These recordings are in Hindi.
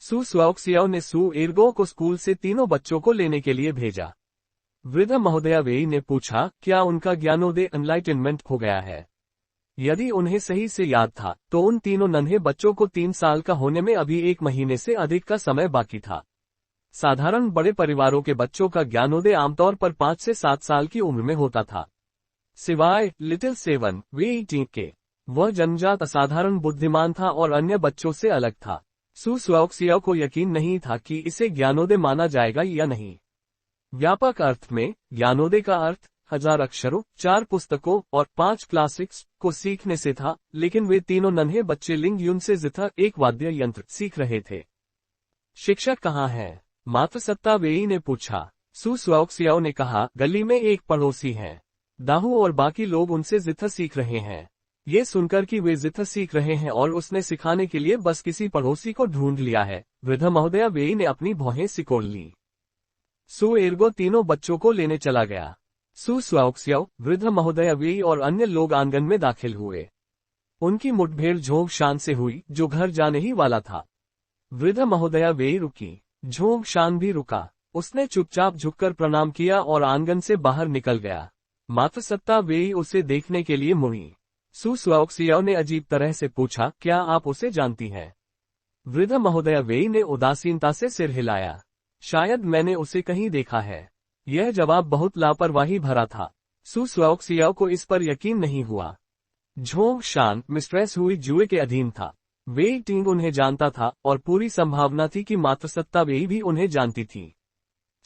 सू स्वाओक्सियाओ ने सू एर्गो को स्कूल से तीनों बच्चों को लेने के लिए भेजा। वृद्ध महोदया वेई ने पूछा, क्या उनका ज्ञानोदय एनलाइटनमेंट हो गया है? यदि उन्हें सही से याद था, तो उन तीनों नन्हे बच्चों को 3 साल का होने में अभी 1 महीने से अधिक का समय बाकी था। साधारण बड़े परिवारों के बच्चों का ज्ञानोदय आमतौर पर 5 से 7 साल की उम्र में होता था। सिवाय लिटिल सेवन वेई के, वह जन्मजात असाधारण बुद्धिमान था और अन्य बच्चों से अलग था। सू स्वाओक्सियाओ को यकीन नहीं था कि इसे ज्ञानोदय माना जाएगा या नहीं। व्यापक अर्थ में ज्ञानोदय का अर्थ 1000 अक्षरों, 4 पुस्तकों और 5 क्लासिक्स को सीखने से था, लेकिन वे तीनों नन्हे बच्चे लिंग युन से जिथा एक वाद्य यंत्र सीख रहे थे। शिक्षक कहाँ है? मातृसत्ता वेई ने पूछा। सू स्वाओक्सियाओ ने कहा, गली में एक पड़ोसी है। दाहू और बाकी लोग उनसे जिथा सीख रहे हैं। ये सुनकर कि वे जिथा सीख रहे हैं और उसने सिखाने के लिए बस किसी पड़ोसी को ढूंढ लिया है, वृद्ध महोदया वेई ने अपनी भौहें सिकोड़ ली। सू एर्गो तीनों बच्चों को लेने चला गया। सू स्वाओक्सियाओ, वृद्ध महोदया वेई और अन्य लोग आंगन में दाखिल हुए। उनकी मुठभेड़ झोंग शान से हुई, जो घर जाने ही वाला था। वृद्ध महोदया वेई रुकी, झोंग शान भी रुका। उसने चुपचाप झुककर प्रणाम किया और आंगन से बाहर निकल गया। मातृसत्ता वेई उसे देखने के लिए मुड़ी। सू स्वाओक्सियाओ ने अजीब तरह से पूछा, क्या आप उसे जानती हैं? वृद्ध महोदया वेई ने उदासीनता से सिर हिलाया। शायद मैंने उसे कहीं देखा है। यह जवाब बहुत लापरवाही भरा था। सू स्वाओक्सियाओ को इस पर यकीन नहीं हुआ। झोंग शान मिस्ट्रेस हुई जुए के अधीन था। वेई टिंग उन्हें जानता था और पूरी संभावना थी कि मातृसत्ता वेई भी उन्हें जानती थी।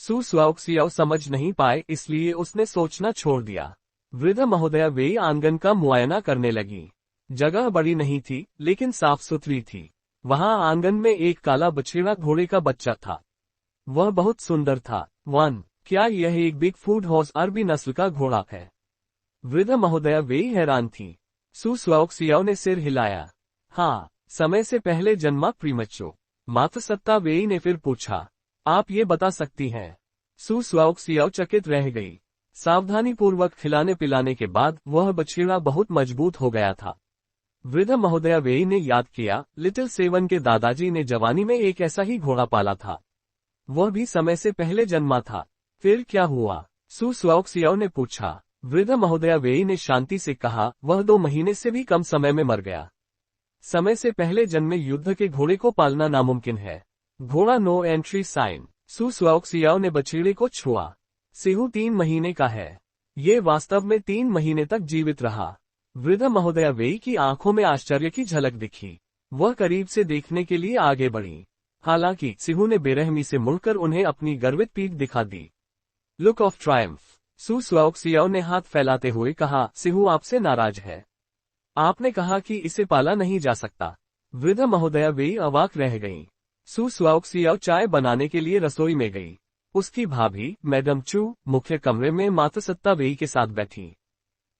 सू स्वाओक्सियाओ समझ नहीं पाए, इसलिए उसने सोचना छोड़ दिया। वृद्ध महोदया वेई आंगन का मुआयना करने लगी। जगह बड़ी नहीं थी, लेकिन साफ सुथरी थी। वहां आंगन में एक काला बछेड़ा घोड़े का बच्चा था। वह बहुत सुंदर था। 1. क्या यह एक बिग फूड हॉर्स अरबी नस्ल का घोड़ा है? वृद्ध महोदया वेई हैरान थी। सू स्वाओक्सियाओ ने सिर हिलाया। हाँ, समय से पहले जन्मा प्रीमच्योर। मातृसत्ता वेई ने फिर पूछा, आप ये बता सकती हैं? सू स्वाओक्सियाओ चकित रह गई। सावधानीपूर्वक खिलाने पिलाने के बाद वह बछेड़ा बहुत मजबूत हो गया था। वृद्ध महोदया वेई ने याद किया, लिटिल सेवन के दादाजी ने जवानी में एक ऐसा ही घोड़ा पाला था। वह भी समय से पहले जन्मा था। फिर क्या हुआ? सू स्वाओक्सियाओ ने पूछा। वृद्ध महोदया वेई ने शांति से कहा, वह 2 महीने से भी कम समय में मर गया। समय से पहले जन्मे युद्ध के घोड़े को पालना नामुमकिन है। घोड़ा नो एंट्री साइन। सू स्वाओक्सियाओ ने बछेड़े को छुआ। सिहू 3 महीने का है। ये वास्तव में 3 महीने तक जीवित रहा। वृद्ध महोदया वेई की आंखों में आश्चर्य की झलक दिखी। वह करीब से देखने के लिए आगे बढ़ी। हालांकि सिहू ने बेरहमी से मुड़कर उन्हें अपनी गर्वित पीठ दिखा दी। Look of triumph. Su Xiaoxiao ने हाथ फैलाते हुए कहा, सिहू आपसे नाराज है। आपने कहा कि इसे पाला नहीं जा सकता। वृद्ध महोदया वेई अवाक रह गईं। सू स्वाओक्सियाओ चाय बनाने के लिए रसोई में गई। उसकी भाभी मैडम चू मुख्य कमरे में मातृसत्ता वेई के साथ बैठी।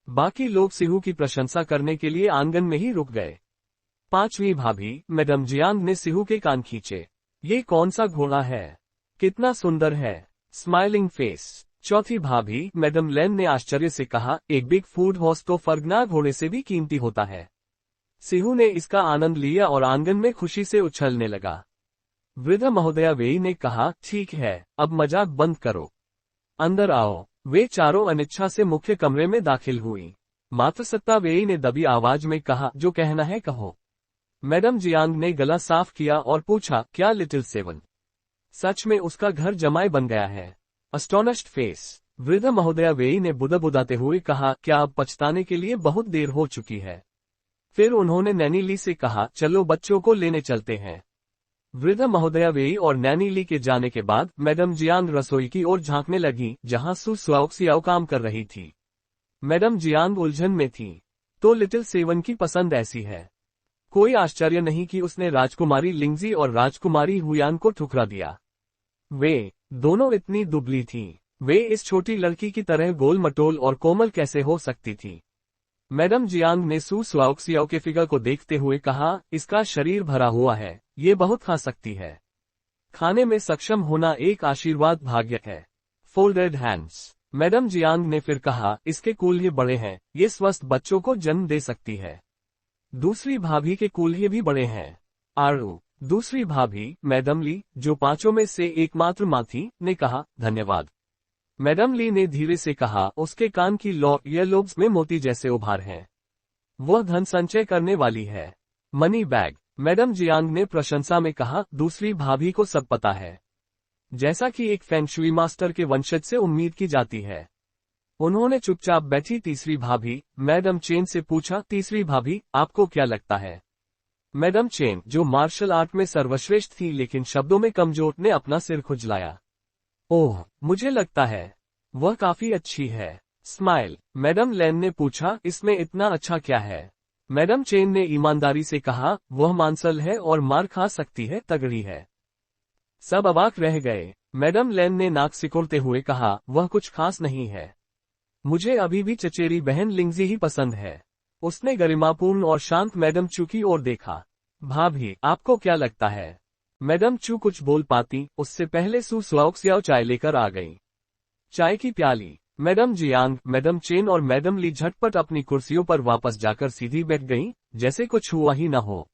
बाकी लोग सिहू की प्रशंसा करने के लिए आंगन में ही रुक गए। 5वीं भाभी मैडम जियांग ने सिहू के कान खींचे। ये कौन सा घोड़ा है? कितना सुंदर है। Smiling face. 4थी भाभी मैडम लेन ने आश्चर्य से कहा, एक बिग फूड हॉर्स तो फर्गना घोड़े से भी कीमती होता है। सिहू ने इसका आनंद लिया और आंगन में खुशी से उछलने लगा। वृद्ध महोदया वेई ने कहा, ठीक है, अब मजाक बंद करो। अंदर आओ। वे चारों अनिच्छा से मुख्य कमरे में दाखिल हुई। मातृसत्ता वेई ने दबी आवाज में कहा, जो कहना है कहो। मैडम जियांग ने गला साफ किया और पूछा, क्या लिटिल सेवन सच में उसका घर जमाई बन गया है? अस्टोनिश्ड फेस। वृद्ध महोदया वेई ने बुदबुदाते हुए कहा, क्या अब पछताने के लिए बहुत देर हो चुकी है? फिर उन्होंने नैनी ली से कहा, चलो बच्चों को लेने चलते हैं। वृद्ध महोदया वेई और नैनी ली के जाने के बाद मैडम जियांग रसोई की ओर झांकने लगी, जहां सू स्वाओक्सियाओ काम कर रही थी। मैडम जियांग उलझन में थी। तो लिटिल सेवन की पसंद ऐसी है। कोई आश्चर्य नहीं कि उसने राजकुमारी लिंगजी और राजकुमारी हुयान को ठुकरा दिया। वे दोनों इतनी दुबली थीं। वे इस छोटी लड़की की तरह गोल मटोल और कोमल कैसे हो सकती थी? मैडम जियांग ने सू स्वाओक्सियाओ के फिगर को देखते हुए कहा, इसका शरीर भरा हुआ है, ये बहुत खा सकती है। खाने में सक्षम होना एक आशीर्वाद भाग्य है। Folded hands. मैडम जियांग ने फिर कहा, इसके कूल्हे बड़े हैं, ये स्वस्थ बच्चों को जन्म दे सकती है। दूसरी भाभी के कूल्हे भी बड़े हैं। आरू। दूसरी भाभी मैडम ली, जो पांचों में से एकमात्र मां थी, ने कहा, धन्यवाद। मैडम ली ने धीरे से कहा, उसके कान की ईयरलोब्स में मोती जैसे उभार हैं। वह धन संचय करने वाली है। Money bag. मैडम जियांग ने प्रशंसा में कहा, दूसरी भाभी को सब पता है, जैसा कि एक फेंगशुई मास्टर के वंशज से उम्मीद की जाती है। उन्होंने चुपचाप बैठी तीसरी भाभी मैडम चेन से पूछा, तीसरी भाभी, आपको क्या लगता है? मैडम चेन, जो मार्शल आर्ट में सर्वश्रेष्ठ थी लेकिन शब्दों में कमजोर, ने अपना सिर खुजलाया। ओह, मुझे लगता है वह काफी अच्छी है। स्माइल। मैडम लैन ने पूछा, इसमें इतना अच्छा क्या है? मैडम चेन ने ईमानदारी से कहा, वह मांसल है और मार खा सकती है, तगड़ी है। सब अवाक रह गए। मैडम लैन ने नाक सिकोड़ते हुए कहा, वह कुछ खास नहीं है। मुझे अभी भी चचेरी बहन लिंगजी ही पसंद है। उसने गरिमापूर्ण और शांत मैडम चू की ओर देखा। भाभी, आपको क्या लगता है? मैडम चू कुछ बोल पाती, उससे पहले सू स्वाओक्सियाओ चाय लेकर आ गई। चाय की प्याली। मैडम जियांग, मैडम चेन और मैडम ली झटपट अपनी कुर्सियों पर वापस जाकर सीधी बैठ गईं, जैसे कुछ हुआ ही न हो।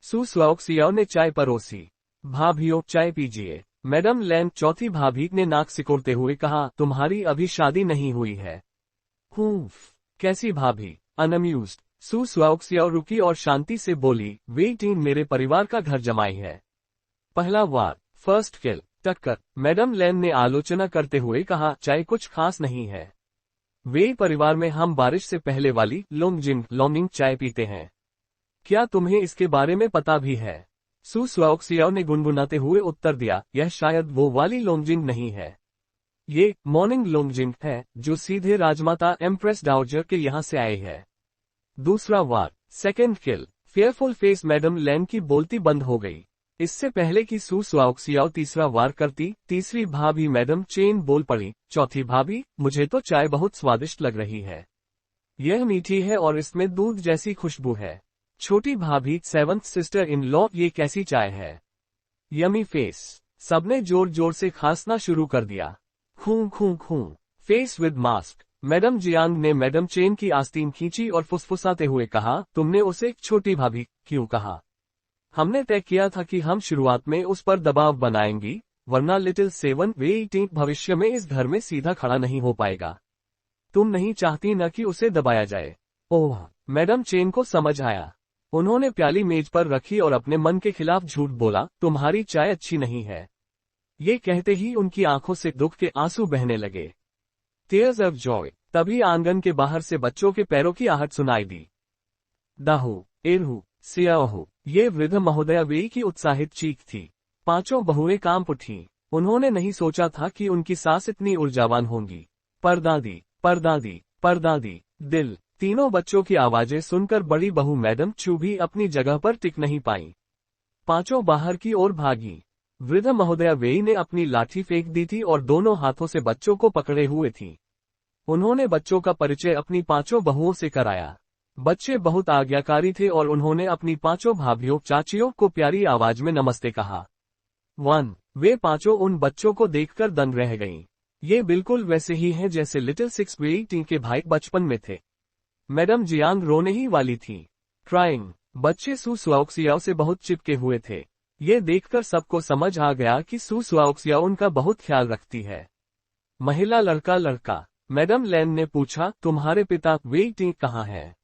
सू स्वाओक्सियाओ ने चाय परोसी। भाभीओ, चाय पीजिए। मैडम लैन, चौथी भाभी, ने नाक सिकोड़ते हुए कहा, तुम्हारी अभी शादी नहीं हुई है। कैसी भाभी? अनअम्यूज्ड। सू स्वाओक्सियाओ रुकी और शांति से बोली, वे टीम मेरे परिवार का घर जमाई है। पहला वार, फर्स्ट किल, टक्कर। मैडम लैन ने आलोचना करते हुए कहा, चाय कुछ खास नहीं है। वे परिवार में हम बारिश से पहले वाली लॉन्गिंग चाय पीते हैं। क्या तुम्हें इसके बारे में पता भी है? सू स्वाओक्सियाओ ने गुनगुनाते हुए उत्तर दिया, यह शायद वो वाली लॉन्गिंग नहीं है। ये मॉर्निंग लॉन्गिंग है, जो सीधे राजमाता एम्प्रेस डाउजर के यहाँ से आई है। दूसरा वार, सेकेंड किल। फेयरफुल फेस मैडम लैन की बोलती बंद हो गई। इससे पहले कि सू स्वाओक्सियाओ तीसरा वार करती, तीसरी भाभी मैडम चेन बोल पड़ी, चौथी भाभी, मुझे तो चाय बहुत स्वादिष्ट लग रही है। यह मीठी है और इसमें दूध जैसी खुशबू है। छोटी भाभी सेवंथ सिस्टर इन लॉ, ये कैसी चाय है? Yummy face. सबने जोर जोर से खांसना शुरू कर दिया। खूं। Face with mask. Madam Jiang ने मैडम चेन की आस्तीन खींची और फुसफुसाते हुए कहा, तुमने उसे छोटी भाभी क्यों कहा? हमने तय किया था कि हम शुरुआत में उस पर दबाव बनाएंगी, वरना लिटिल सेवन वे 18 भविष्य में इस घर में सीधा खड़ा नहीं हो पाएगा। तुम नहीं चाहती न कि उसे दबाया जाए। ओह, मैडम चेन को समझ आया। उन्होंने प्याली मेज पर रखी और अपने मन के खिलाफ झूठ बोला, तुम्हारी चाय अच्छी नहीं है। ये कहते ही उनकी आंखों से दुख के आंसू बहने लगे। Tears of Joy. तभी आंगन के बाहर से बच्चों के पैरों की आहट सुनाई दी। दाहू, एरहू, सियाहू, ये वृद्ध महोदया वे की उत्साहित चीख थी। पांचों बहुएं कांप उठीं। उन्होंने नहीं सोचा था कि उनकी सास इतनी ऊर्जावान होंगी। परदादी, परदादी, परदादी, दिल। तीनों बच्चों की आवाजें सुनकर बड़ी बहू मैडम चू भी अपनी जगह पर टिक नहीं पाई। पांचों बाहर की ओर भागी। वृद्ध महोदया वेई ने अपनी लाठी फेंक दी थी और दोनों हाथों से बच्चों को पकड़े हुए थी। उन्होंने बच्चों का परिचय अपनी पांचों बहुओं से कराया। बच्चे बहुत आज्ञाकारी थे और उन्होंने अपनी पांचों भाभियों चाचियों को प्यारी आवाज में नमस्ते कहा। वे पांचों उन बच्चों को देखकर दंग रह गईं। ये बिल्कुल वैसे ही हैं जैसे लिटिल सिक्स वे टी के भाई बचपन में थे। मैडम जियांग रोने ही वाली थी। क्राइंग। बच्चे सू स्वाओक्सियाओ से बहुत चिपके हुए थे। ये देखकर सबको समझ आ गया कि सू स्वाओक्सियाओ उनका बहुत ख्याल रखती है। महिला लड़का। मैडम लैन ने पूछा, तुम्हारे पिता वे टी कहाँ हैं?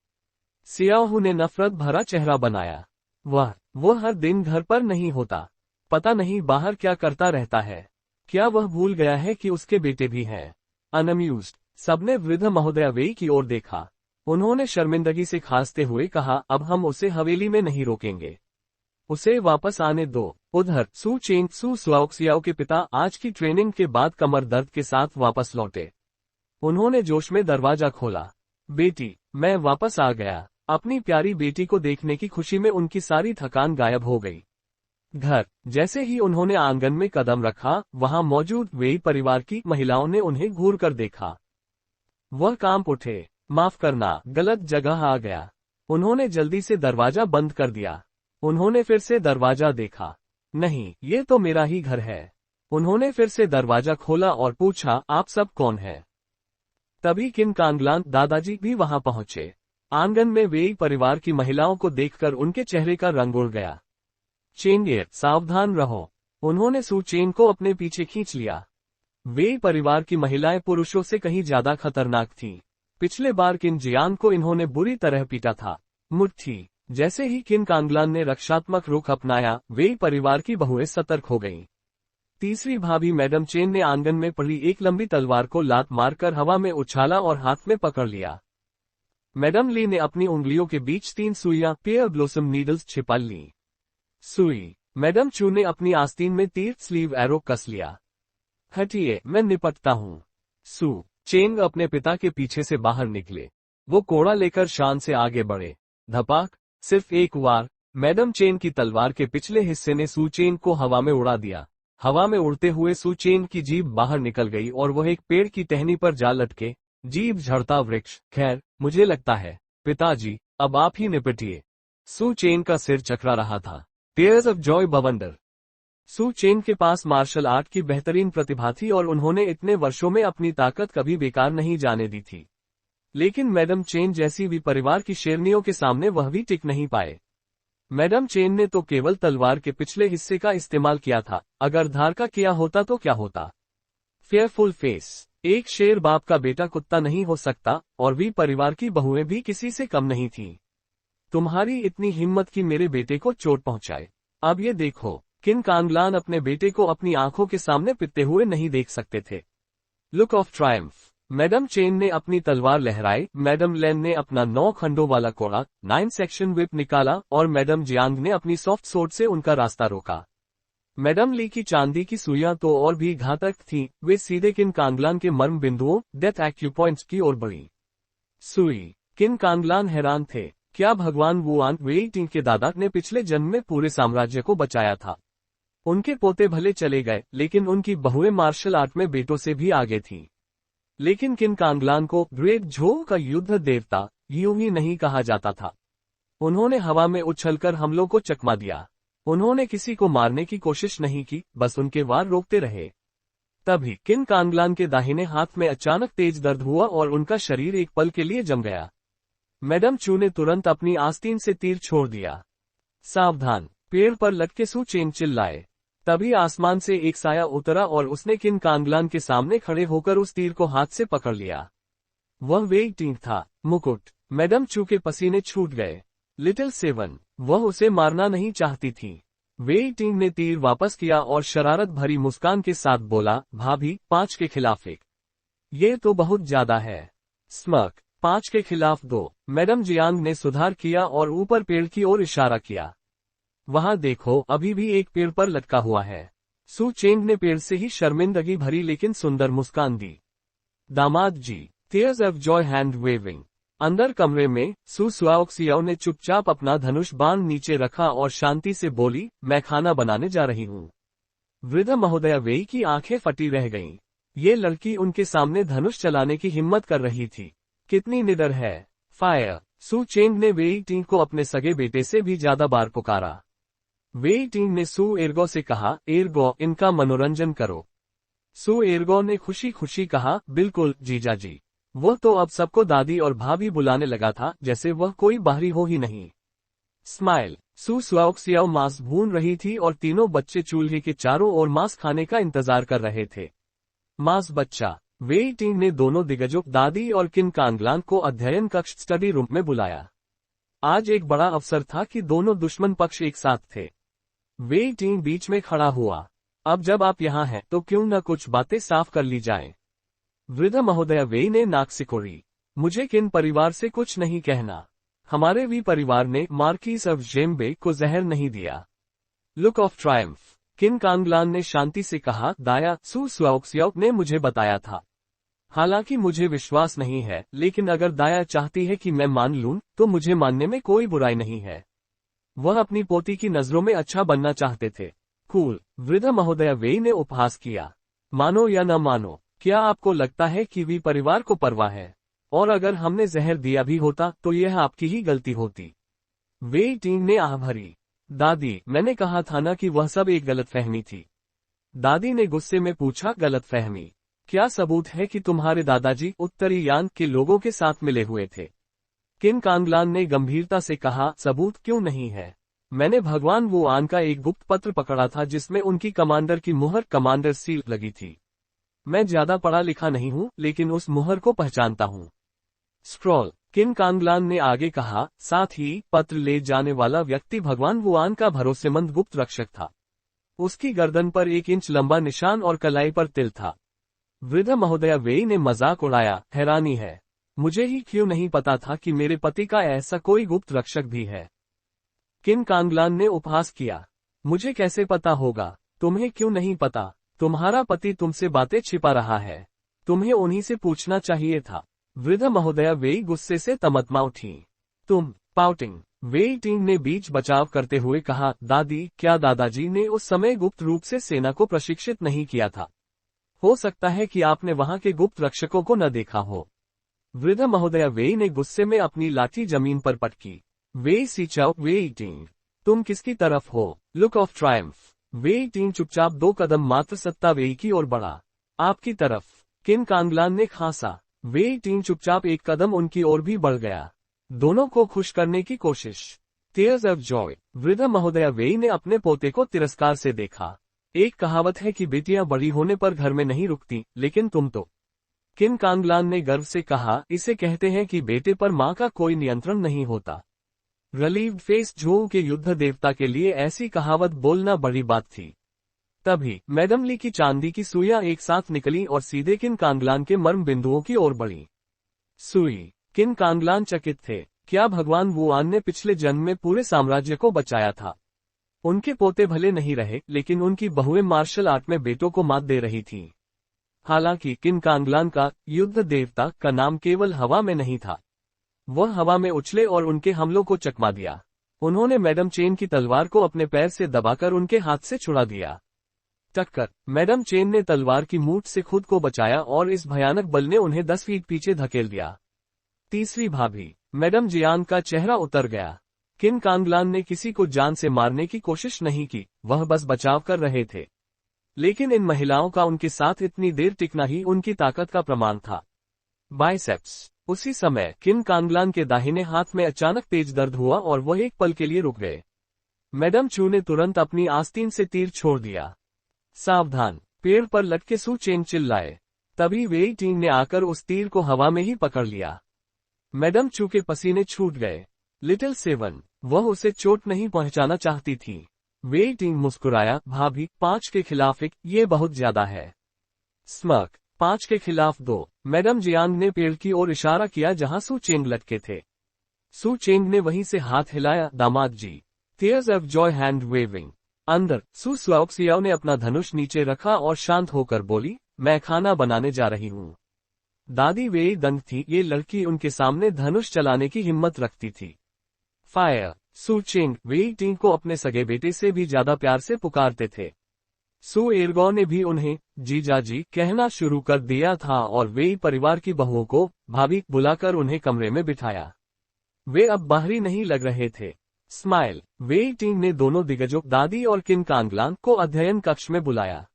सियाहू ने नफरत भरा चेहरा बनाया। वो हर दिन घर पर नहीं होता। पता नहीं बाहर क्या करता रहता है। क्या वह भूल गया है कि उसके बेटे भी हैं? अनअम्यूज्ड। सबने वृद्ध महोदया वेई की ओर देखा। उन्होंने शर्मिंदगी से खांसते हुए कहा, अब हम उसे हवेली में नहीं रोकेंगे। उसे वापस आने दो। उधर सू चेंग सू स्वाओक्सियाओ के पिता आज की ट्रेनिंग के बाद कमर दर्द के साथ वापस लौटे। उन्होंने जोश में दरवाजा खोला। बेटी, मैं वापस आ गया। अपनी प्यारी बेटी को देखने की खुशी में उनकी सारी थकान गायब हो गई। घर। जैसे ही उन्होंने आंगन में कदम रखा, वहां मौजूद वेई परिवार की महिलाओं ने उन्हें घूर कर देखा। वह कांप उठे। माफ करना, गलत जगह आ गया। उन्होंने जल्दी से दरवाजा बंद कर दिया। उन्होंने फिर से दरवाजा देखा। नहीं, ये तो मेरा ही घर है। उन्होंने फिर से दरवाजा खोला और पूछा, आप सब कौन हैं? तभी किन कांगलान दादाजी भी वहां पहुंचे। आंगन में वेई परिवार की महिलाओं को देखकर उनके चेहरे का रंग उड़ गया। चेंग सावधान रहो। उन्होंने सू चेंग को अपने पीछे खींच लिया। वे परिवार की महिलाएं पुरुषों से कहीं ज्यादा खतरनाक थीं। पिछले बार किन जियांग को इन्होंने बुरी तरह पीटा था। मुट्ठी। जैसे ही किन कांगलान ने रक्षात्मक रुख अपनाया, वे परिवार की बहुएं सतर्क हो गईं। तीसरी भाभी मैडम चेन ने आंगन में पड़ी एक लंबी तलवार को लात मारकर हवा में उछाला और हाथ में पकड़ लिया। मैडम ली ने अपनी उंगलियों के बीच 3 सुइयां पेयर ब्लोसम नीडल्स छिपा ली। सुई। मैडम चू ने अपनी आस्तीन में तीर स्लीव एरो कस लिया। हटिए, मैं निपटता हूँ। सू चेंग अपने पिता के पीछे से बाहर निकले। वो कोड़ा लेकर शान से आगे बढ़े। धपाक। सिर्फ एक बार मैडम चेन की तलवार के पिछले हिस्से ने सू चेन को हवा में उड़ा दिया। हवा में उड़ते हुए सू चेन की जीभ बाहर निकल गई और वह एक पेड़ की टहनी पर जा लटके। जीभ झड़ता वृक्ष। खैर, मुझे लगता है पिताजी, अब आप ही निपटिए। सू चेन का सिर चकरा रहा था। टीयर्स ऑफ जॉय बवंडर। सू चेन के पास मार्शल आर्ट की बेहतरीन प्रतिभा थी और उन्होंने इतने वर्षों में अपनी ताकत कभी बेकार नहीं जाने दी थी। लेकिन मैडम चेन जैसी भी परिवार की शेरनियों के सामने वह भी टिक नहीं पाए। मैडम चेन ने तो केवल तलवार के पिछले हिस्से का इस्तेमाल किया था, अगर धार का किया होता तो क्या होता। Fearful face. एक शेर बाप का बेटा कुत्ता नहीं हो सकता, और भी परिवार की बहुएं भी किसी से कम नहीं थीं। तुम्हारी इतनी हिम्मत कि मेरे बेटे को चोट पहुंचाए। अब ये देखो। किन कांगलान अपने बेटे को अपनी आंखों के सामने पिटते हुए नहीं देख सकते थे। Look of Triumph. Madam chain ने अपनी तलवार लहराई। मैडम लेन ने अपना 9 खंडों वाला कोड़ा 9 सेक्शन विप निकाला और मैडम जियांग ने अपनी सॉफ्ट सोर्ड से उनका रास्ता रोका। मैडम ली की चांदी की सुइयां तो और भी घातक थीं, वे सीधे किन कांगलान के मर्म बिंदुओं डेथ एक्यूपॉइंट्स की ओर बढ़ी। सुई। किन कांगलान हैरान थे। क्या भगवान वुआन वेइटिंग के दादा ने पिछले जन्म में पूरे साम्राज्य को बचाया था। उनके पोते भले चले गए, लेकिन उनकी बहुएं मार्शल आर्ट में बेटों से भी आगे थीं। लेकिन किन कांगलान को ग्रेट झो का युद्ध देवता यूं ही नहीं कहा जाता था। उन्होंने हवा में उछलकर हमलों को चकमा दिया। उन्होंने किसी को मारने की कोशिश नहीं की, बस उनके वार रोकते रहे। तभी किन कांगलान के दाहिने हाथ में अचानक तेज दर्द हुआ और उनका शरीर एक पल के लिए जम गया। मैडम चू ने तुरंत अपनी आस्तीन से तीर छोड़ दिया। सावधान। पेड़ पर लटके सू चेन चिल्लाए। तभी आसमान से एक साया उतरा और उसने किन कांगलान के सामने खड़े होकर उस तीर को हाथ से पकड़ लिया। वह वेइटिंग था। मुकुट। मैडम चू के पसीने छूट गए। Little seven. वह उसे मारना नहीं चाहती थी। वेइटिंग ने तीर वापस किया और शरारत भरी मुस्कान के साथ बोला, भाभी, 5 के खिलाफ 1। ये तो बहुत ज्यादा है। स्मर्क। 5 के खिलाफ 2। मैडम जियांग ने सुधार किया और ऊपर पेड़ की ओर इशारा किया। वहां देखो, अभी भी एक पेड़ पर लटका हुआ है। सू चेंग ने पेड़ से ही शर्मिंदगी भरी लेकिन सुंदर मुस्कान दी। दामाद जी। Tears of joy hand waving. अंदर कमरे में सू सुआओक्सियाओ ने चुपचाप अपना धनुष बाण नीचे रखा और शांति से बोली, मैं खाना बनाने जा रही हूँ। वृद्ध महोदया वेई की आंखें फटी रह गईं। ये लड़की उनके सामने धनुष चलाने की हिम्मत कर रही थी। कितनी निडर है। फायर। सू चेंग ने वेई टिंग को अपने सगे बेटे से भी ज्यादा बार पुकारा। वेई टिंग ने सू एर्गो से कहा, एर्गो, इनका मनोरंजन करो। सू एर्गो ने खुशी खुशी कहा, बिल्कुल जीजाजी। वह तो अब सबको दादी और भाभी बुलाने लगा था, जैसे वह कोई बाहरी हो ही नहीं। स्माइल। सू सुआओक्सियाओ मांस भून रही थी और तीनों बच्चे चूल्हे के चारों ओर मांस खाने का इंतजार कर रहे थे। मांस बच्चा। वेई टिंग ने दोनों दिग्गजों दादी और किन कांगलान को अध्ययन कक्ष स्टडी रूम में बुलाया। आज एक बड़ा अवसर था कि दोनों दुश्मन पक्ष एक साथ थे। वेई टिंग बीच में खड़ा हुआ। अब जब आप यहाँ हैं तो क्यों न कुछ बातें साफ कर ली जाएं। वृद्ध महोदया वेई ने नाक सिकोड़ी। मुझे किन परिवार से कुछ नहीं कहना। हमारे भी परिवार ने मार्कीस ऑफ जेम्बे को जहर नहीं दिया। Look of Triumph. किन कांगलान ने शांति से कहा, दाया, सू सुआओक्सियाओ ने मुझे बताया था। हालांकि मुझे विश्वास नहीं है, लेकिन अगर दाया चाहती है कि मैं मान लूं, तो मुझे मानने में कोई बुराई नहीं है। वह अपनी पोती की नजरों में अच्छा बनना चाहते थे। कूल। वृद्ध महोदया वेई ने उपहास किया। मानो या न मानो, क्या आपको लगता है कि वी परिवार को परवाह है? और अगर हमने जहर दिया भी होता तो यह आपकी ही गलती होती। वेई टिंग ने आह भरी। दादी, मैंने कहा था ना कि वह सब एक गलतफहमी थी। दादी ने गुस्से में पूछा, गलतफहमी? क्या सबूत है कि तुम्हारे दादाजी उत्तरी यान के लोगों के साथ मिले हुए थे? किन कांगलान ने गंभीरता से कहा, सबूत क्यों नहीं है? मैंने भगवान वुआन का एक गुप्त पत्र पकड़ा था जिसमें उनकी कमांडर की मुहर कमांडर सील लगी थी। मैं ज्यादा पढ़ा लिखा नहीं हूं, लेकिन उस मुहर को पहचानता हूं। स्क्रॉल। किन कांगलान ने आगे कहा, साथ ही पत्र ले जाने वाला व्यक्ति भगवान वुआन का भरोसेमंद गुप्त रक्षक था। उसकी गर्दन पर 1 इंच लंबा निशान और कलाई पर तिल था। वृद्ध महोदया वेई ने मजाक उड़ाया, हैरानी है। मुझे ही क्यों नहीं पता था कि मेरे पति का ऐसा कोई गुप्त रक्षक भी है। किन कांगलान ने उपहास किया। मुझे कैसे पता होगा? तुम्हें क्यों नहीं पता? तुम्हारा पति तुमसे बातें छिपा रहा है। तुम्हें उन्हीं से पूछना चाहिए था। वृद्ध महोदया वेई गुस्से से तमतमा उठी। तुम पाउटिंग। वेई टिंग ने बीच बचाव करते हुए कहा, दादी, क्या दादाजी ने उस समय गुप्त रूप से सेना को प्रशिक्षित नहीं किया था? हो सकता है कि आपने वहां के गुप्त रक्षकों को न देखा हो। वृद्ध महोदया वेई ने गुस्से में अपनी लाठी जमीन पर पटकी। वेई सीचाओ, वेई टिंग, तुम किसकी तरफ हो? Look of triumph. वेई टिंग चुपचाप 2 कदम मात्र सत्ता वेई की ओर बढ़ा। आपकी तरफ। किन कांगलान ने खांसा। वेई टिंग चुपचाप 1 कदम उनकी ओर भी बढ़ गया। दोनों को खुश करने की कोशिश। Tears of Joy. वृद्ध महोदया वेई ने अपने पोते को तिरस्कार से देखा। एक कहावत है कि बेटियां बड़ी होने पर घर में नहीं रुकती, लेकिन तुम तो। किन कांगलान ने गर्व से कहा, इसे कहते हैं कि बेटे पर मां का कोई नियंत्रण नहीं होता। रिलीव्ड फेस झोऊ के युद्ध देवता के लिए ऐसी कहावत बोलना बड़ी बात थी। तभी मैडम ली की चांदी की सुइयां एक साथ निकली और सीधे किन कांगलान के मर्म बिंदुओं की ओर बढ़ी। सुई। किन कांगलान चकित थे। क्या भगवान वुआन ने पिछले जन्म में पूरे साम्राज्य को बचाया था? उनके पोते भले नहीं रहे, लेकिन उनकी बहुएं मार्शल आर्ट में बेटों को मात दे रही थीं। हालांकि किन कांगलान का युद्ध देवता का नाम केवल हवा में नहीं था। वह हवा में उछले और उनके हमलों को चकमा दिया। उन्होंने मैडम चेन की तलवार को अपने पैर से दबाकर उनके हाथ से छुड़ा दिया। टक्कर। मैडम चेन ने तलवार की मूठ से खुद को बचाया और इस भयानक बल ने उन्हें 10 फीट पीछे धकेल दिया। तीसरी भाभी। मैडम जियान का चेहरा उतर गया। किन कांगलान ने किसी को जान से मारने की कोशिश नहीं की, वह बस बचाव कर रहे थे। लेकिन इन महिलाओं का उनके साथ इतनी देर टिकना ही उनकी ताकत का प्रमाण था। बाइसेप्स। उसी समय किन कांगलान के दाहिने हाथ में अचानक तेज दर्द हुआ और वह एक पल के लिए रुक गए। मैडम चू ने तुरंत अपनी आस्तीन से तीर छोड़ दिया। सावधान। पेड़ पर लटके सू चेन चिल्लाए। तभी वेई टिंग ने आकर उस तीर को हवा में ही पकड़ लिया। मैडम चू के पसीने छूट गए। Little seven. वह उसे चोट नहीं पहुंचाना चाहती थी। वेई टिंग मुस्कुराया, भाभी, 5 के खिलाफ 1, ये बहुत ज्यादा है। स्मर्क। 5 के खिलाफ 2। मैडम जियांग ने पेड़ की ओर इशारा किया जहां सू चेंग लटके थे। सू चेंग ने वहीं से हाथ हिलाया, दामाद जी। Tears of joy hand waving. अंदर। सू स्वाओक्सियाओ ने अपना धनुष नीचे रखा और शांत होकर बोली, मैं खाना बनाने जा रही हूँ। दादी वेई दंग थी, ये लड़की उनके सामने धनुष चलाने की हिम्मत रखती थी। फायर। सू चेंग वेई टिंग को अपने सगे बेटे से भी ज्यादा प्यार से पुकारते थे। सू एरगो ने भी उन्हें जीजाजी कहना शुरू कर दिया था और वेई परिवार की बहुओं को भाभी बुलाकर उन्हें कमरे में बिठाया। वे अब बाहरी नहीं लग रहे थे। स्माइल। वेई टिंग ने दोनों दिग्गजों दादी और किन कांगलान को अध्ययन कक्ष में बुलाया।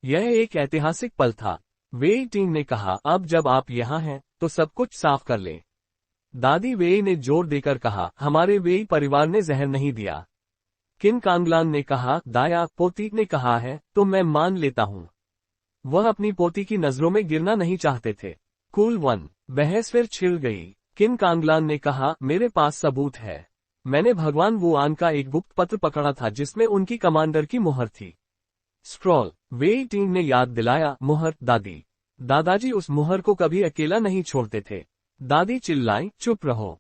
यह एक ऐतिहासिक पल था। वेई टिंग ने कहा, अब जब आप यहाँ हैं तो सब कुछ साफ कर लें। दादी वेई ने जोर देकर कहा, हमारे वेई परिवार ने जहर नहीं दिया। किन कांगलान ने कहा, दाया पोती ने कहा है तो मैं मान लेता हूँ। वह अपनी पोती की नजरों में गिरना नहीं चाहते थे। कूल 1। बहस फिर छिड़ गई। किन कांगलान ने कहा, मेरे पास सबूत है। मैंने भगवान वुआन का एक गुप्त पत्र पकड़ा था जिसमें उनकी कमांडर की मुहर थी। स्क्रॉल। वेई टिंग ने याद दिलाया, मुहर, दादी। दादाजी उस मुहर को कभी अकेला नहीं छोड़ते थे। दादी चिल्लाई, चुप रहो।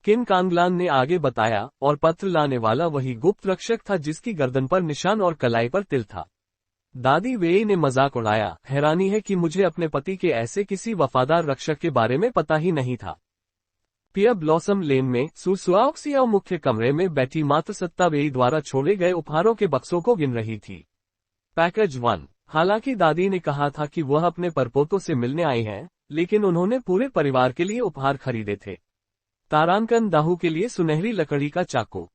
किन कांगलान ने आगे बताया, और पत्र लाने वाला वही गुप्त रक्षक था जिसकी गर्दन पर निशान और कलाई पर तिल था। दादी वेई ने मजाक उड़ाया, हैरानी है कि मुझे अपने पति के ऐसे किसी वफादार रक्षक के बारे में पता ही नहीं था। पियर ब्लॉसम लेन में सुसुआओक्सियाओ मुख्य कमरे में बैठी मात्र सत्ता वेई द्वारा छोड़े गए उपहारों के बक्सों को गिन रही थी। पैकेज 1। हालांकि दादी ने कहा था कि वह अपने परपोतों से मिलने आई हैं, लेकिन उन्होंने पूरे परिवार के लिए उपहार खरीदे थे। तारांकन दाहू के लिए सुनहरी लकड़ी का चाकू।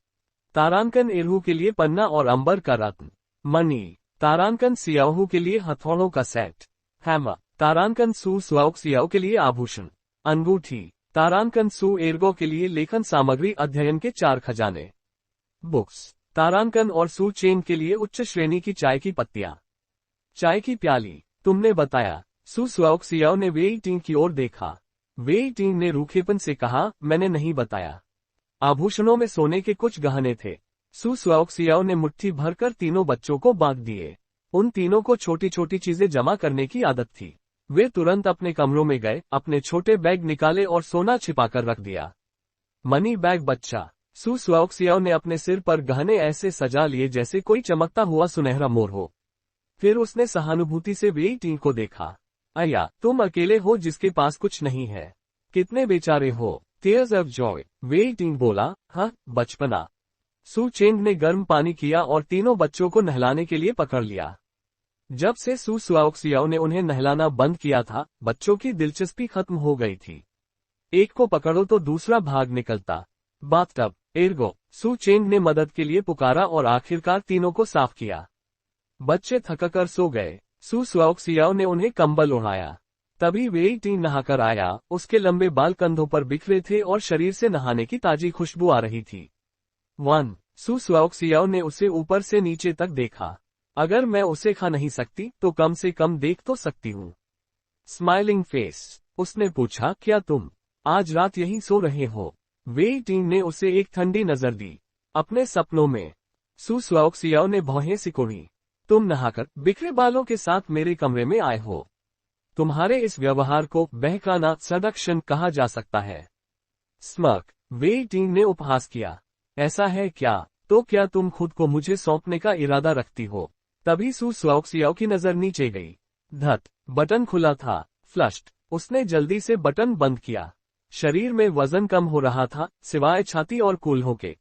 तारांकन एरहू के लिए पन्ना और अंबर का रत्न। मणि। तारांकन सियाहू के लिए हथौड़ों का सेट। हैमर। तारांकन सू सुआओक्सियाओ के लिए आभूषण। अंगूठी। तारांकन सू एरगो के लिए लेखन सामग्री अध्ययन के 4 खजाने। बुक्स, तारांकन और सू चेंग के लिए उच्च श्रेणी की चाय की पत्तियां। चाय की प्याली, तुमने बताया। सू स्वाओक्सियाओ ने वेई टिंग की ओर देखा। वेई टिंग ने रूखेपन से कहा, मैंने नहीं बताया। आभूषणों में सोने के कुछ गहने थे। सू स्वाओक्सियाओ ने मुट्ठी भरकर तीनों बच्चों को बांट दिए। उन तीनों को छोटी छोटी चीजें जमा करने की आदत थी। वे तुरंत अपने कमरों में गए, अपने छोटे बैग निकाले और सोना छिपाकर रख दिया। मनी बैग बच्चा। सू स्वाओक्सियाओ ने अपने सिर पर गहने ऐसे सजा लिए जैसे कोई चमकता हुआ सुनहरा मोर हो। फिर उसने सहानुभूति से वेई टिंग को देखा। अया, तुम अकेले हो जिसके पास कुछ नहीं है। कितने बेचारे हो। Tears of Joy. वेई टिंग बोला, हाँ, बचपना। सू चेंग ने गर्म पानी किया और तीनों बच्चों को नहलाने के लिए पकड़ लिया। जब से सू स्वाओक्सियाओ ने उन्हें नहलाना बंद किया था, बच्चों की दिलचस्पी खत्म हो गई थी। एक को पकड़ो तो दूसरा भाग निकलता। Bathtub, Ergo. सू चेंग ने मदद के लिए पुकारा और आखिरकार तीनों को साफ किया। बच्चे थककर सो गए। सू स्वाओक्सियाओ ने उन्हें कंबल ओढ़ाया। तभी वेई टिंग नहाकर आया। उसके लंबे बाल कंधों पर बिखरे थे और शरीर से नहाने की ताजी खुशबू आ रही थी। 1. सू स्वाओक्सियाओ ने उसे ऊपर से नीचे तक देखा। अगर मैं उसे खा नहीं सकती तो कम से कम देख तो सकती हूँ। Smiling face. उसने पूछा, क्या तुम आज रात यहीं सो रहे हो? वेई टिंग ने उसे एक ठंडी नजर दी। अपने सपनों में। सू स्वाओक्सियाओ ने भौहें सिकोड़ी। तुम नहाकर बिखरे बालों के साथ मेरे कमरे में आए हो। तुम्हारे इस व्यवहार को बहकाना सडक्शन कहा जा सकता है। स्मर्क। वेई टिंग ने उपहास किया। ऐसा है क्या? तो क्या तुम खुद को मुझे सौंपने का इरादा रखती हो? तभी सू स्वाओक्सियाओ की नजर नीचे गई। धत, बटन खुला था। फ्लश्ड। उसने जल्दी से बटन बंद किया। शरीर में वजन कम हो रहा था, सिवाय छाती और कूल्हों के।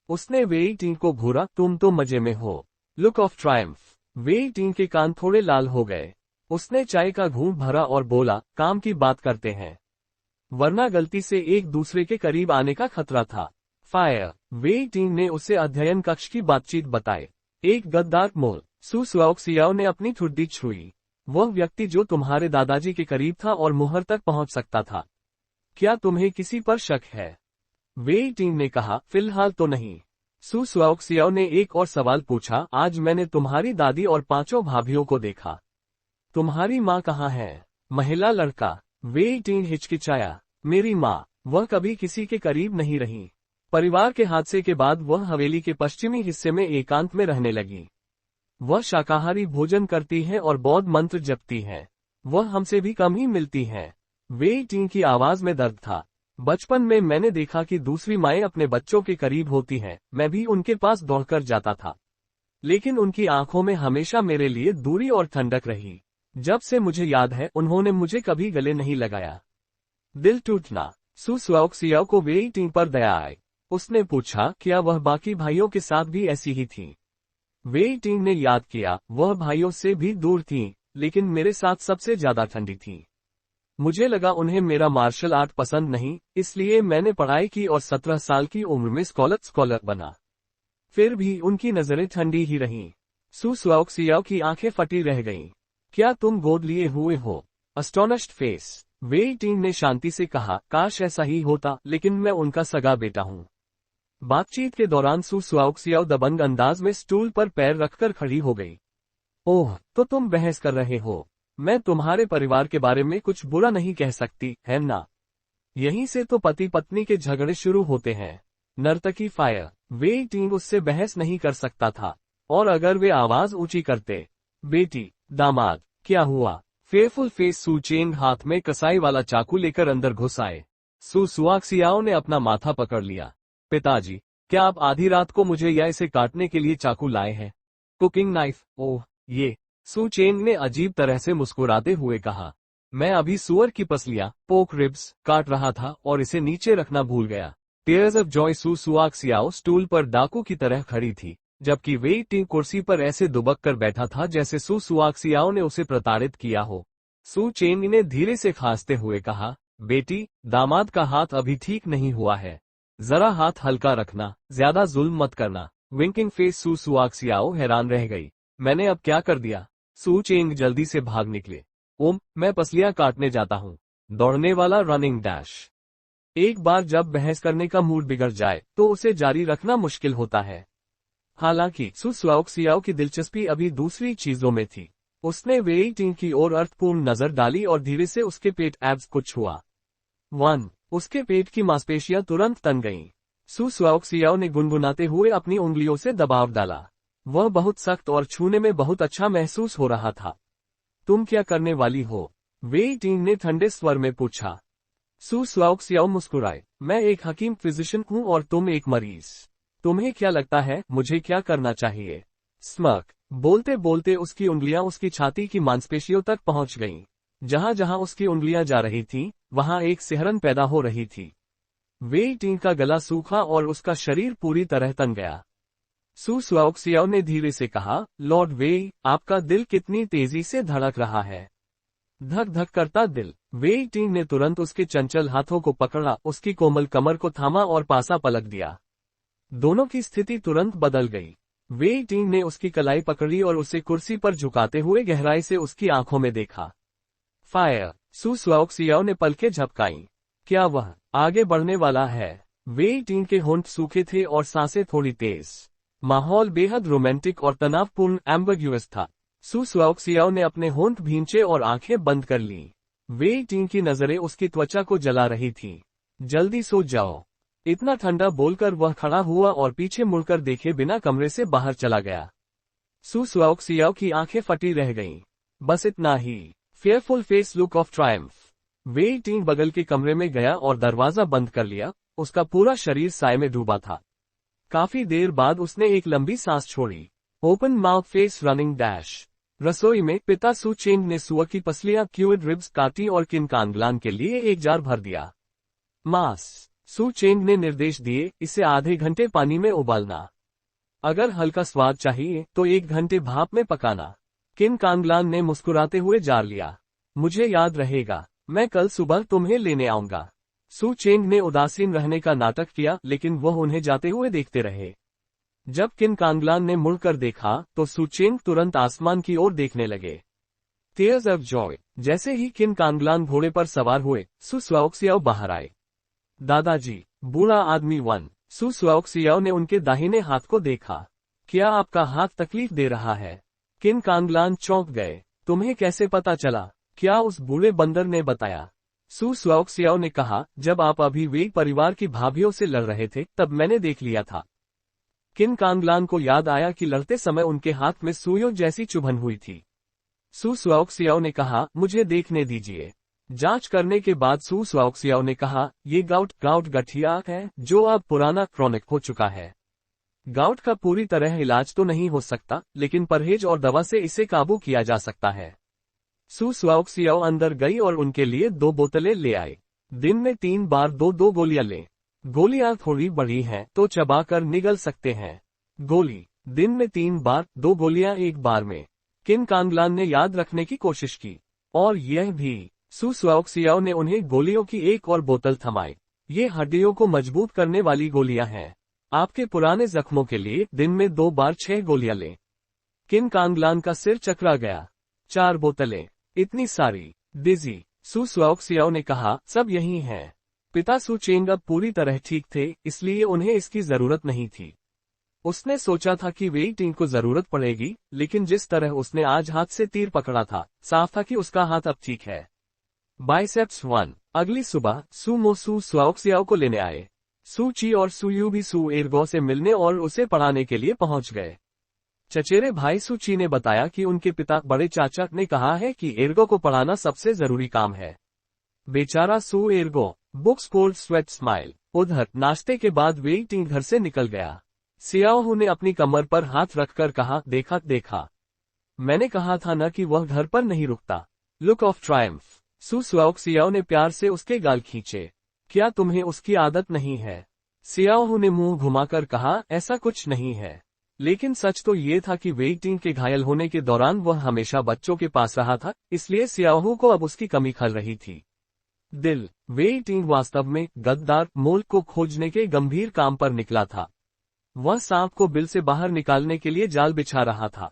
उसने वेई टिंग को घूरा, तुम तो मजे में हो। Look of triumph. वेई टिंग के कान थोड़े लाल हो गए। उसने चाय का घूंट भरा और बोला, काम की बात करते हैं, वरना गलती से एक दूसरे के करीब आने का खतरा था। फायर। वेई टिंग ने उसे अध्ययन कक्ष की बातचीत बताए। एक गद्दार मोल। सू स्वाओक्सियाओ ने अपनी ठुड्डी छुई। वह व्यक्ति जो तुम्हारे दादाजी के करीब था और मुहर तक पहुंच सकता था। क्या तुम्हें किसी पर शक है? वेई टिंग ने कहा, फिलहाल तो नहीं। सू स्वाओक्सियाओ ने एक और सवाल पूछा, आज मैंने तुम्हारी दादी और 5 भाभियों को देखा। तुम्हारी माँ कहाँ है? महिला लड़का। वेई टिंग हिचकिचाया। मेरी माँ, वह कभी किसी के करीब नहीं रही। परिवार के हादसे के बाद वह हवेली के पश्चिमी हिस्से में एकांत में रहने लगी। वह शाकाहारी भोजन करती है और बौद्ध मंत्र जपती है। वह हमसे भी कम ही मिलती है। वेई टिंग की आवाज में दर्द था। बचपन में मैंने देखा कि दूसरी माएं अपने बच्चों के करीब होती हैं, मैं भी उनके पास दौड़कर जाता था। लेकिन उनकी आंखों में हमेशा मेरे लिए दूरी और ठंडक रही। जब से मुझे याद है, उन्होंने मुझे कभी गले नहीं लगाया। दिल टूटना। सू स्वाओक्सियाओ को वेई टिंग पर दया आई। उसने पूछा, क्या वह बाकी भाइयों के साथ भी ऐसी ही थी? वेई टिंग ने याद किया, वह भाइयों से भी दूर थी, लेकिन मेरे साथ सबसे ज्यादा ठंडी थी। मुझे लगा उन्हें मेरा मार्शल आर्ट पसंद नहीं, इसलिए मैंने पढ़ाई की और 17 साल की उम्र में स्कॉलर बना। फिर भी उनकी नजरें ठंडी ही रहीं। सू स्वाओक्सियाओ की आंखें फटी रह गईं। क्या तुम गोद लिए हुए हो? अस्टोनिश्ड फेस। वेई टिंग ने शांति से कहा, काश ऐसा ही होता, लेकिन मैं उनका सगा बेटा हूँ। बातचीत के दौरान सू स्वाओक्सियाओ दबंग अंदाज में स्टूल पर पैर रखकर खड़ी हो गई। ओह, तो तुम बहस कर रहे हो? मैं तुम्हारे परिवार के बारे में कुछ बुरा नहीं कह सकती, है ना? यहीं से तो पति पत्नी के झगड़े शुरू होते हैं। नर्तकी फायर। वेई टिंग उससे बहस नहीं कर सकता था, और अगर वे आवाज ऊंची करते, बेटी, दामाद, क्या हुआ? फेयरफुल फेस सू चेंग हाथ में कसाई वाला चाकू लेकर अंदर घुस आए। सू स्वाओक्सियाओ ने अपना माथा पकड़ लिया। पिताजी, क्या आप आधी रात को मुझे या इसे काटने के लिए चाकू लाए हैं? Cooking knife. ओह, ये। सू चेंग ने अजीब तरह से मुस्कुराते हुए कहा, मैं अभी सुअर की पसलियां, पोक रिब्स, काट रहा था और इसे नीचे रखना भूल गया। Tears of joy. Su Xiaoxiao stool पर डाकू की तरह खड़ी थी, जबकि वेई टिंग कुर्सी पर ऐसे दुबक कर बैठा था जैसे सू स्वाओक्सियाओ ने उसे प्रताड़ित किया हो। सू चेंग ने धीरे से खांसते हुए कहा, बेटी, दामाद का हाथ अभी ठीक नहीं हुआ है। जरा हाथ हल्का रखना, ज्यादा जुल्म मत करना। Winking face. सू स्वाओक्सियाओ हैरान रह गई। मैंने अब क्या कर दिया? सू चेंग जल्दी से भाग निकले। ओम, मैं पसलियां काटने जाता हूँ। दौड़ने वाला रनिंग डैश। एक बार जब बहस करने का मूड बिगड़ जाए तो उसे जारी रखना मुश्किल होता है। हालांकि सु स्वाओक्सियाओ की दिलचस्पी अभी दूसरी चीजों में थी। उसने वेई टिंग की ओर अर्थपूर्ण नजर डाली और धीरे से उसके पेट एब्स को छुआ। 1 उसके पेट की मांसपेशियां तुरंत तन गईं। सु स्वाओक्सियाओ ने गुनगुनाते हुए अपनी उंगलियों से दबाव डाला। वह बहुत सख्त और छूने में बहुत अच्छा महसूस हो रहा था। तुम क्या करने वाली हो? वेई टिंग ने ठंडे स्वर में पूछा। सु स्वाओक्सियाओ मुस्कुराए। मैं एक हकीम फिजिशियन हूं और तुम एक मरीज। तुम्हें क्या लगता है मुझे क्या करना चाहिए? स्मर्क। बोलते बोलते उसकी उंगलियां उसकी छाती की मांसपेशियों तक पहुंच गईं। जहां जहां उसकी उंगलियां जा रही थीं, वहां एक सिहरन पैदा हो रही थी। वेई टिंग का गला सूखा और उसका शरीर पूरी तरह तन गया। सु स्वाओक्सियाओ ने धीरे से कहा, लॉर्ड वेई, आपका दिल कितनी तेजी से धड़क रहा है। धक धक करता दिल। वेई टिंग ने तुरंत उसके चंचल हाथों को पकड़ा, उसकी कोमल कमर को थामा और पासा पलक दिया। दोनों की स्थिति तुरंत बदल गई। वेई टिंग ने उसकी कलाई पकड़ी और उसे कुर्सी पर झुकाते हुए गहराई से उसकी आंखों में देखा। फायर। सु स्वाओक्सियाओ ने पलकें झपकाईं। क्या वह आगे बढ़ने वाला है? वेई टिंग के होंठ सूखे थे और सांसें थोड़ी तेज। माहौल बेहद रोमांटिक और तनावपूर्ण एम्बिग्युअस था। सु स्वाओक्सियाओ ने अपने होंठ भींचे और आंखें बंद कर लीं। वेई टिंग की नजरें उसकी त्वचा को जला रही थीं। जल्दी सो जाओ। इतना ठंडा बोलकर वह खड़ा हुआ और पीछे मुड़कर देखे बिना कमरे से बाहर चला गया। सु स्वाओक्सियाओ की आंखें फटी रह गईं। बस इतना ही। Fearful face look of triumph. Wei Ting बगल के कमरे में गया और दरवाजा बंद कर लिया। उसका पूरा शरीर साए में डूबा था। काफी देर बाद उसने एक लंबी सांस छोड़ी। Open mouth face running dash. रसोई में पिता सु चेंग ने सुअर की पसलियां क्यूड रिब्स काटी और किन कांगलान के लिए एक जार भर दिया। मांस। सु चेंग ने निर्देश दिए, इसे आधे घंटे पानी में उबालना। अगर हल्का स्वाद चाहिए तो 1 घंटे भाप में पकाना। किन कांगलान ने मुस्कुराते हुए जार लिया। मुझे याद रहेगा, मैं कल सुबह तुम्हें लेने आऊंगा। सु चेंग ने उदासीन रहने का नाटक किया, लेकिन वह उन्हें जाते हुए देखते रहे। जब किन कांगलान ने मुड़कर देखा तो सु चेंग तुरंत आसमान की ओर देखने लगे। Tears of Joy. जैसे ही किन कांगलान घोड़े पर सवार हुए, सु स्वाओक्सियाओ बाहर आए। दादाजी। बूढ़ा आदमी 1। सु स्वाओक्सियाओ ने उनके दाहिने हाथ को देखा। क्या आपका हाथ तकलीफ दे रहा है? किन कांगलान चौंक गए। तुम्हें कैसे पता चला? क्या उस बूढ़े बंदर ने बताया? सु स्वाओक्सियाओ ने कहा, जब आप अभी वेई परिवार की भाभीियों से लड़ रहे थे तब मैंने देख लिया था। किन कांगलान को याद आया कि लड़ते समय उनके हाथ में सुइयों जैसी चुभन हुई थी। सु स्वाओक्सियाओ ने कहा, मुझे देखने दीजिए। जांच करने के बाद सु स्वाओक्सियाओ ने कहा, ये गाउट गठिया है जो अब पुराना क्रॉनिक हो चुका है। गाउट का पूरी तरह इलाज तो नहीं हो सकता, लेकिन परहेज और दवा से इसे काबू किया जा सकता है। सु स्वाओक्सियाओ अंदर गई और उनके लिए 2 बोतलें ले आई। दिन में 3 बार 2-2 गोलियां लें। गोलियां थोड़ी बड़ी हैं तो चबाकर निगल सकते हैं। गोली। दिन में 3 बार 2 गोलियां एक बार में। किन कांगलान ने याद रखने की कोशिश की। और यह भी। सु स्वाओक्सियाओ ने उन्हें गोलियों की एक और बोतल थमाई। ये हड्डियों को मजबूत करने वाली गोलियां हैं। आपके पुराने जख्मों के लिए दिन में 2 बार 6 गोलियां लें। किन कांगलान का सिर चकरा गया। 4 बोतलें। इतनी सारी। डिजी। सु स्वाओक्सियाओ ने कहा, सब यही है। पिता सु चेंग अब पूरी तरह ठीक थे, इसलिए उन्हें इसकी जरूरत नहीं थी। उसने सोचा था कि वेई टिंग को जरूरत पड़ेगी, लेकिन जिस तरह उसने आज हाथ से तीर पकड़ा था, साफ था कि उसका हाथ अब ठीक है। बाइसेप्स 1। अगली सुबह सु मो सु स्वाओक्सियाओ को लेने आए। सु ची और सु यू भी सु एर्गो से मिलने और उसे पढ़ाने के लिए पहुंच गए। चचेरे भाई सु ची ने बताया कि उनके पिता बड़े चाचा ने कहा है कि एर्गो को पढ़ाना सबसे जरूरी काम है। बेचारा सु Ergo. Books cold sweat smile. उधर नाश्ते के बाद वेई टिंग घर से निकल गया। सियाओहू ने अपनी कमर पर हाथ रखकर कहा, देखा देखा, मैंने कहा था ना कि वह घर पर नहीं रुकता। Look of Triumph. सु स्वाओक्सियाओ ने प्यार से उसके गाल खींचे। क्या तुम्हें उसकी आदत नहीं है? सियाओहू ने मुंह घुमाकर कहा, ऐसा कुछ नहीं है। लेकिन सच तो ये था कि वेई टिंग के घायल होने के दौरान वह हमेशा बच्चों के पास रहा था, इसलिए सियाओहू को अब उसकी कमी खल रही थी। दिल। वेई टिंग वास्तव में गद्दार मोल्क को खोजने के गंभीर काम पर निकला था। वह सांप को बिल से बाहर निकालने के लिए जाल बिछा रहा था।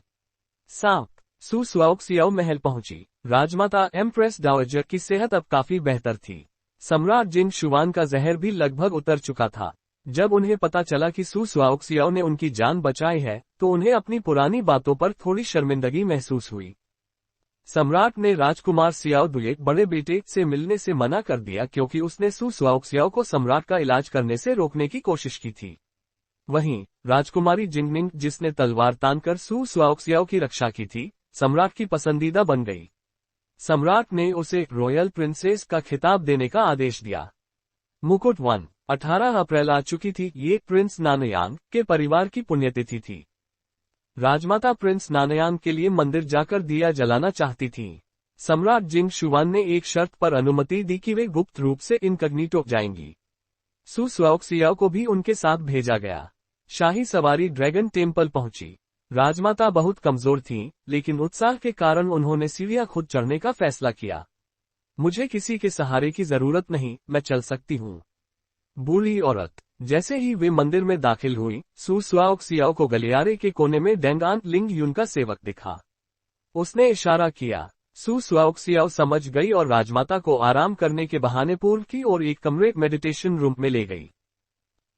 सांप। सु स्वाओक्सियाओ महल पहुंची। राजमाता एम्प्रेस डाओजेर की सेहत अब काफी बेहतर थी। सम्राट जिंग शुआन का जहर भी लगभग उतर चुका था। जब उन्हें पता चला कि सू स्वाओक्सियाओ ने उनकी जान बचाई है, तो उन्हें अपनी पुरानी बातों पर थोड़ी शर्मिंदगी महसूस हुई। सम्राट ने राजकुमार सियाओ दुए बड़े बेटे से मिलने से मना कर दिया क्योंकि उसने सू स्वाओक्सियाओ को सम्राट का इलाज करने से रोकने की कोशिश की थी। वहीं राजकुमारी जिंगनिंग, जिसने तलवार तानकर सू स्वाओक्सियाओ की रक्षा की थी, सम्राट की पसंदीदा बन गई। सम्राट ने उसे रॉयल प्रिंसेस का खिताब देने का आदेश दिया। मुकुट 18 अप्रैल आ चुकी थी। ये प्रिंस नानयांग के परिवार की पुण्यतिथि थी। राजमाता प्रिंस नानयांग के लिए मंदिर जाकर दिया जलाना चाहती थी। सम्राट जिंग शुआन ने एक शर्त पर अनुमति दी कि वे गुप्त रूप से इनकग्निटो जाएंगी। सू स्वाओक्सियाओ को भी उनके साथ भेजा गया। शाही सवारी ड्रैगन टेम्पल पहुंची। राजमाता बहुत कमजोर थीं, लेकिन उत्साह के कारण उन्होंने सीढ़ियां खुद चढ़ने का फैसला किया। मुझे किसी के सहारे की जरूरत नहीं, मैं चल सकती हूँ। बूढ़ी औरत। जैसे ही वे मंदिर में दाखिल हुई, सू स्वाओक्सियाओ को गलियारे के कोने में डेंगान लिंग यून का सेवक दिखा। उसने इशारा किया। सू स्वाओक्सियाओ समझ गई और राजमाता को आराम करने के बहाने पूर्व की ओर एक कमरे मेडिटेशन रूम में ले गई।